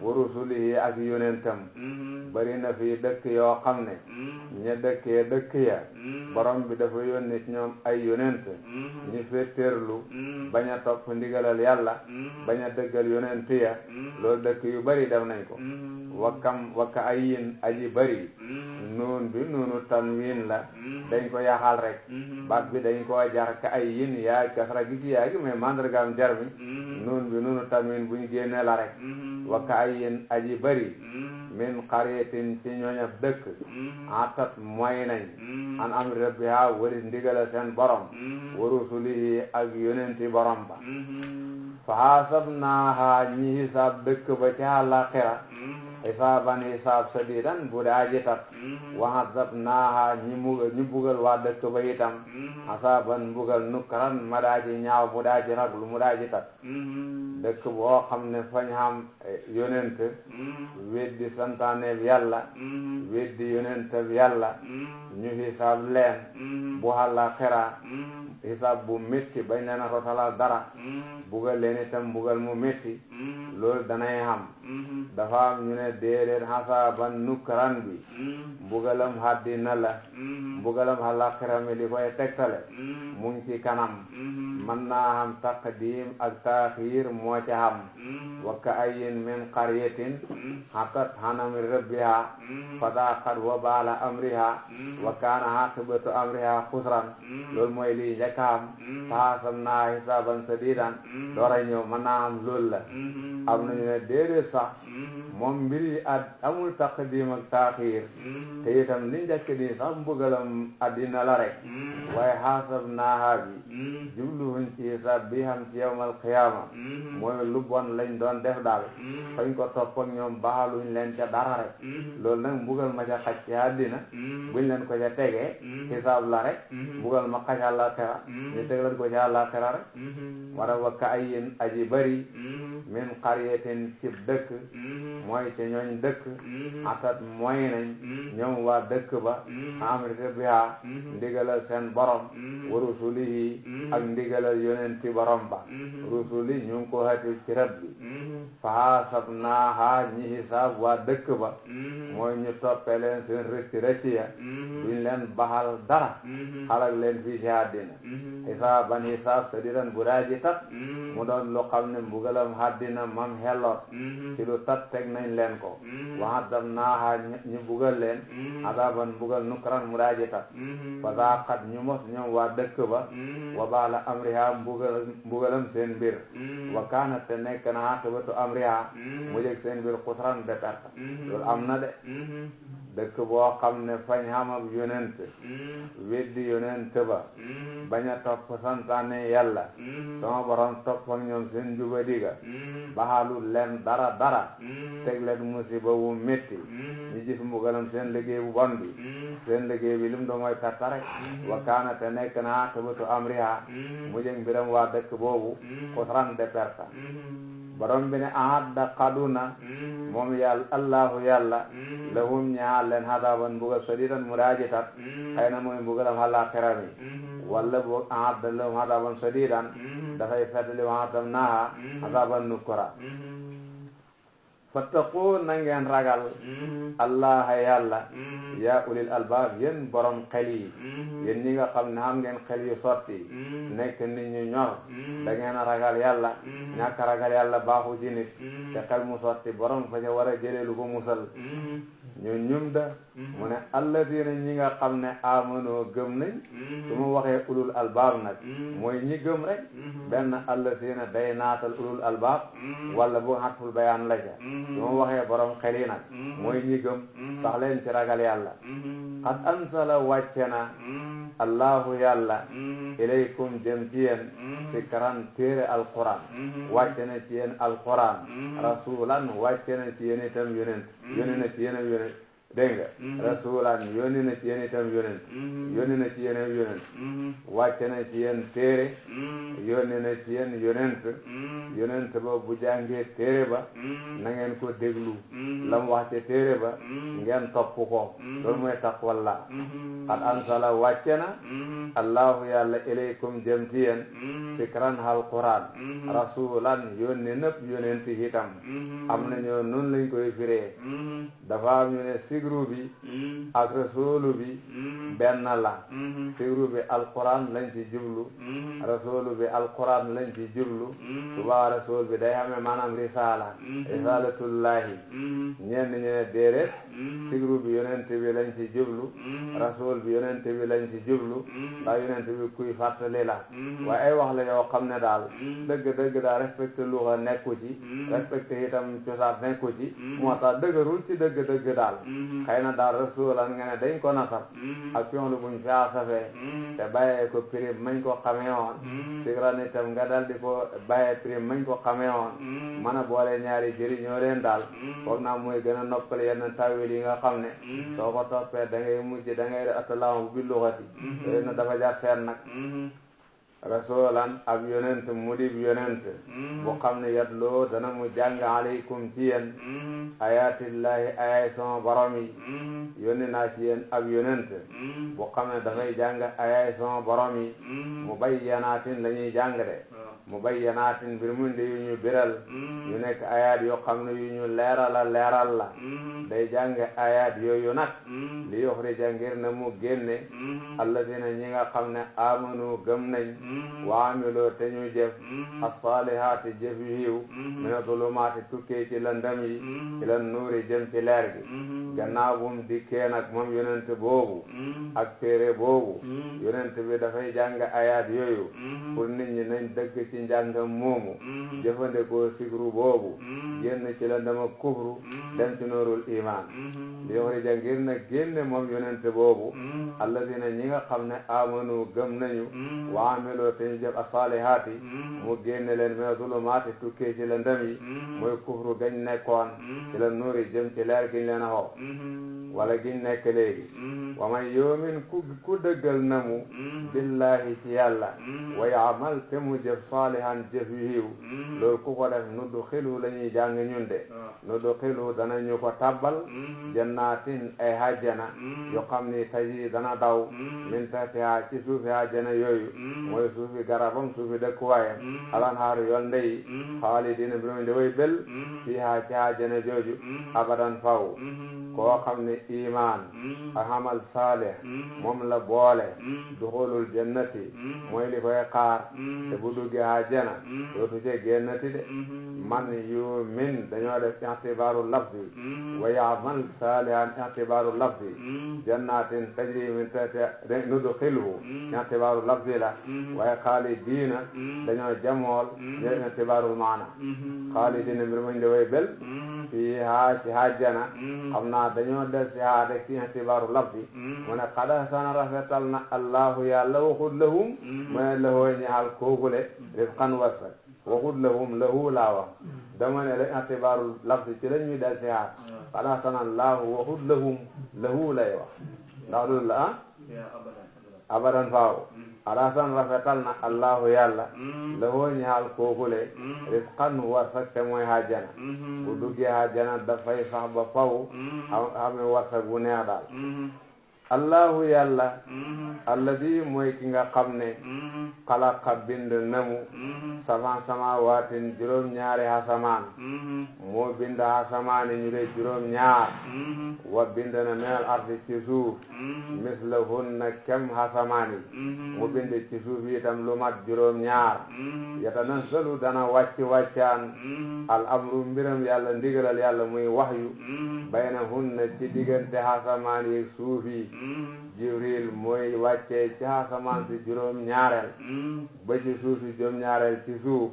wa rusulihi ak yonentam bëri na fii dëkk yoo xam ne ña dëkkee dëkk ya borom bi dafa yónni ci ñoom ay yonent ñu féttéerlu bañ a topp ndigalal yàlla bañ a dëggal yonent ya loolu dëkk yu bëri def nañ ko wakka ayin aji bëri nuun bi nuunu tanwin la dañ ko yaxal rek baat bi dañ koo jar ka ay yin yaa kasra gi ci yaa gi mais mandargaam jar mi nuun bi nuunu tanwin bu ñu génne la rek wakka ay yin aji bëri min qaryatin ci ñooñab dëkk atat mooy nañ an amri rabbiha waris ndigala seen borom wa rusulihi ak yonenti borom ba fa hasabnaaha ñi hisaab dëkk ba ci àllaaxira hisaaban hisaab sadiidan bu daa ji tat wa azabnaaha ñi bugal waa dëkk ba itam hisaaban bugal nukran ma daa ji ñaaw bu daa ji raglu mu daa ji tat dëkk boo xam ne fañ xam yonent weddi santaaneeb yàlla weddi yonentab yàlla ñu hisaab leen bu àllaaxira hisaab bu métti bañ leen a rotalal dara bugal leen itam bugal mu métti loolu danay xam dafa am ñu ne déedéet xasaaban nukran bi mbugalam haddina la mbugalam àllaaxira mi li koy tegtale mu ngi ci kanam mën naa xam taqdim ak taaxiir moo ca xam wa ka ayyin min qaryatin hatat an amri rabbiha fadaqat wabaala amriha wa kaana aqibatu amriha xusran loolu mooy lii njëkk a xam fahasamnaa hisaaban sadiidan door a ñëw mën naa xam loolu la am nañu ne déedéet sax moom mbir yi amul taqdim ak taaxiir te itam li njëkk di sax mbugalam addina la rek waaye hasabnaaha bi jubluwuñ ci hisaab bi xam ci yawmal qiyaama mooy lu bon lañ doon def daal fañ ko topp ak ñoom baaluñ leen ca dara rek loolu nag mbugal ma ca xaj ci àddina buñ leen ko ca tegee hisaab la rek mbugal ma xaj àllaaxira ñu teg leen ko ca àllaaxira rek wara wakka ayyin aji bari min qaryatin cib dëkk mooy ci ñooñ dëkk atat mooy nañ ñoom waa dëkk ba amrita biha ndigalal seen borom wa rusulihi ak ndigalal yonenti borom ba rusuli ñu ngi ko xatif ci rab bi fa haasabnaaha ñi hisaab waa dëkk ba mooy ñu toppee leen seen rëcc ya duñ leen baxal dara xalak leen fii ci àddina hisaaban hisaab sadiidan bu daaji tat mu doon lu xam ne mbugalam àddina mam xelloot ci lu tat teg nañ leen ko wa haddamnaaha ñu bugal leen adaaban mbugal nukran mu daaji tat fa zaaqat ñu mos ñoom waa dëkk ba wa baala amriha mbugalam seen mbir wa kaanat te nekk na aqibatu amriha mu jëg seen mbir xusran de perte loolu am na de dëkk boo xam ne fañ xam ab yonent weddi yonent ba bañ a topp santaane yàlla sama borom topp ak ñoom seen juba diga baxalul leen dara teg leen musiba wu métti ñu gis mbugalam seen liggéey bu bon bi seen liggéey bi lim do mooy perte rek wa kaana te nekk na aqibatu amriha mu jëg mbiram waa dëkk boobu xusran de perte borom bi ne ahadda xaduna moom yàlla allahu yàlla lahum ñaal leen hadaban mbugal sadidan mu daaji tat xëy na mooy mbugalam àllaaxira mi walla boog ahadda lahum hadaban sadidan dafay feddali wa haddamnaaha hadaban nukra fattaqu na ngeen ragal allah yàlla yaa ulil albaab yéen borom xel yi yéen ñi nga xam ne xam ngeen xel yu sotti nekk nit ñu ñor da ngeen a ragal yàlla ñàkk ragal yàlla baaxu ci nit te xel mu sotti borom fa ca war a jëlee lu ko musal ñum da mu ne alladina ñi nga xam ne amanoo gëm nañ su ma waxee ulul albaab nag mooy ñi gëm rek benn alladina day naatal ulul albaab wala bu xatful bayaan la ca su ma waxee borom xel yi nag mooy ñi gëm sax leen ci ragal yàlla qad ansala wàcce na allahu yàlla ilaykum jëm ci yéen sikran téere alquran wàcce na ci yéen alquran rasulan wàcce na ci yéen itam yonent yónni na ci yéen yonent dégg nga rasulan yónni na ci yéen itam yonent yónni na ci yéen yonent wàcce na ci yéen téere yónni na ci yéen yonent ba bu jàngee téere ba na ngeen ko déglu la mu wax ci téere ba ngeen topp ko loolu mooy taqwallah qad ansala wàcce na allahu yàlla ilaykum jëm ci yéen sikran alquran rasulan yónni nëpp yonent itam am na ñoo noonu lañ koy firee dafa am ñu ne sigru bi ak rasulu bi benn la sigru bi alquran lañ ci jublu rasulu bi alquran lañ ci jublu subaa rasul bi day xamee maanaam risalatullahi ñenn ñu ne déedéet sigru bi yonent bi lañ ci jublu rasul bi yonent bi lañ ci jublu ndax yonent bi kuy fàttali la waaye ay wax la yoo xam ne daal dëgg daal respecté luxa nekku ci respecté itam cosaan nekku ci moo tax dëgërul ci dëgg daal xëy na daal rasulan nga ne dañ ko nasar ak fi'lu buñ fi asafee te bàyyee ko prime mañ ko xamee woon sigran itam nga dal di ko bàyyee prime mañ ko xamee woon mën a boole ñaari jëriñoo leen daal foog naa mooy gën a noppal yenn tawil yi nga xam ne soo ko toppee da ngay mujj da ngay atalaamu bi luxati yooyu na dafa jar seen nag rasulan ab yonent mudib yonent bu xam ne yatloo dana mu jàng aleykum ci yéen ayatillahi ayay sama borom yi yónni naa ci yéen ab yonent bu xam ne dafay jàng ayay sama borom yi mubayyanaatin la ñuy jàng de mubayyanaatin mbir mu ndi yu ñu biral yu nekk ayaat yoo xam ne yu ñu leeral la day jàng ayaat yooyu nag li yuxrija ngir na mu génne alladina ñi nga xam ne amanu gëm nañ wa amiloo te ñu jëf as-saalihaati jëf yu yiw mina zulumaati tukkee ci lëndëm yi ila nuuri jëm ci leer gi gannaaw bum dikkee nag moom yonent boobu ak téere boobu yonent bi dafay jàng ayaat yooyu pour nit ñi nañ dëgg ci njàngam moomu jëfandikoo sigru boobu génn ci lëndëm ak kufru dem ci nuurul iman li yuxrija ngir na génne moom yonent boobu alladina ñi nga xam ne amanu gëm nañu wa amiloo te ñu jëf as-saalihaati mu génne leen mina zulumaati tukkee ci lëndëm yi mooy kufru gañ nekkoon ci la nuuri jëm ci leer giñ leen a xoo wala giñ nekk léegi wa man yumin ku dëggal na mu billahi ci yàlla wa yaamal te mu jëf saalihan jëf yu yiw loolu ku ko def nuddu xilu la ñuy jàng ñun de nuddu xilu danañu ko tabbal jannatin ay hajjana yoo xam ni taji dana daw min tahtiha ci suufi hajjana yooyu mooy suufi garabam suufi dëkkuwaayam alanhaaru yoon ndeyi xaalidina bi mu way bel fiiha ci hajjana jooju abadan faw koo xam ne iman ak amal saalih moom la boole duxulul jannati mooy li koy xaar te bu duggee hajjana dootu ci génnati de man yumin dañoo def i'tibaaru lafzi wa ya'mal saalihan i'tibaaru lafzi jannatin tajri min tahtiha nudxilhu i'tibaaru lafzi la waaye xaalidiina dañoo jamool i'tibaaru maana xaalidiina mbir muñ de way bel fiihaa ci hajjana xam naa dañoo del si haa rek ci i'tibaaru lafzi mu ne qad ahsana rafetal na allahu yàlla waxut lahum mu ne lahoo ñaal koogule rifqan warsak waxut lahum lahu laa wax dama ne rek i'tibaaru lafzi ci la ñuy del si haa qad ahsana allahu waxut lahum lahu lay wax ndax loolu la abadan faaw alasan rafetal na allahu yàlla lahoo ñaal kookule rifqan warsak te mooy hajjana bu duggee hajjana dafay sax ba faw xame warsak bu neex daal allahu yàlla alladi mooy ki nga xam ne xalaqa bind namu saban samawaatin juróom-ñaari hasamaan moo bind hasamaan yi ñu de juróom-ñaar wa bind na minal ardi ci suuf mislahunna kem hasamaan yi mu bind ci suuf itam lu mat juróom-ñaar yatanazzalu dana wàccaan al amru mbiram yàlla ndigalal yàlla muy wahyu baynahunna ci diggante hasamaan yi suuf yi jibril mooy wàccee ci asamaan si juróom-ñaareel ba ci suuf si juróom-ñaareel ci suuf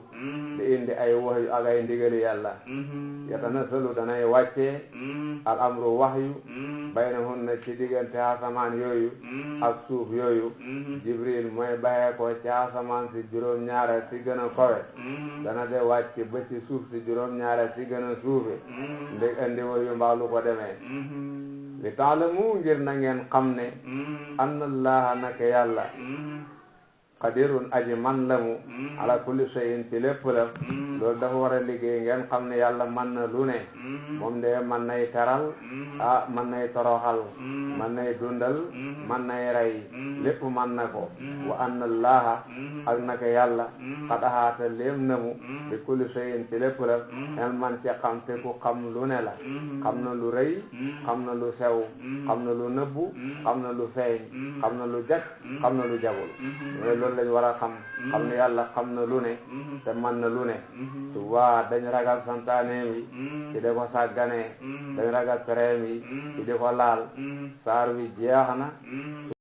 di indi ay wahyu ak ay ndigali yàlla yatanazzalu danay wàccee al amru wahyu baynahunna ci diggante asamaan yooyu ak suuf yooyu jibril mooy baxee ko ci asamaan si juróom-ñaareel si gën a kowe dana de wàcc ba ci suuf si juróom-ñaareel si gën a suufe ndeg indi wahyu mbaa lu ko demee li taalamu ngir na ngeen xam ne anna allaha naka yàlla qadirun aji man la mu ala kulli shay'in ci lépp la loolu dafa war a liggéey ngeen xam ne yàlla man na lu ne moom de man nay teral man nay toroxal man nay dundal man nay rey lépp man na ko wa anna allaha ak naka yàlla qad ahaata léem na mu bi kulli shay'in ci lépp la el man ci xam te ku xam lu ne la xam na lu rëy xam na lu sew xam na lu nëbbu xam na lu feeñ xam na lu jag xam na lu jagul loolu lañ war a xam ne yàlla xam na lu ne te man na lu ne su waa dañ ragal santaane mi ci de ko sàggane dañ ragal tereem yi ci di ko laal saar wi jeex na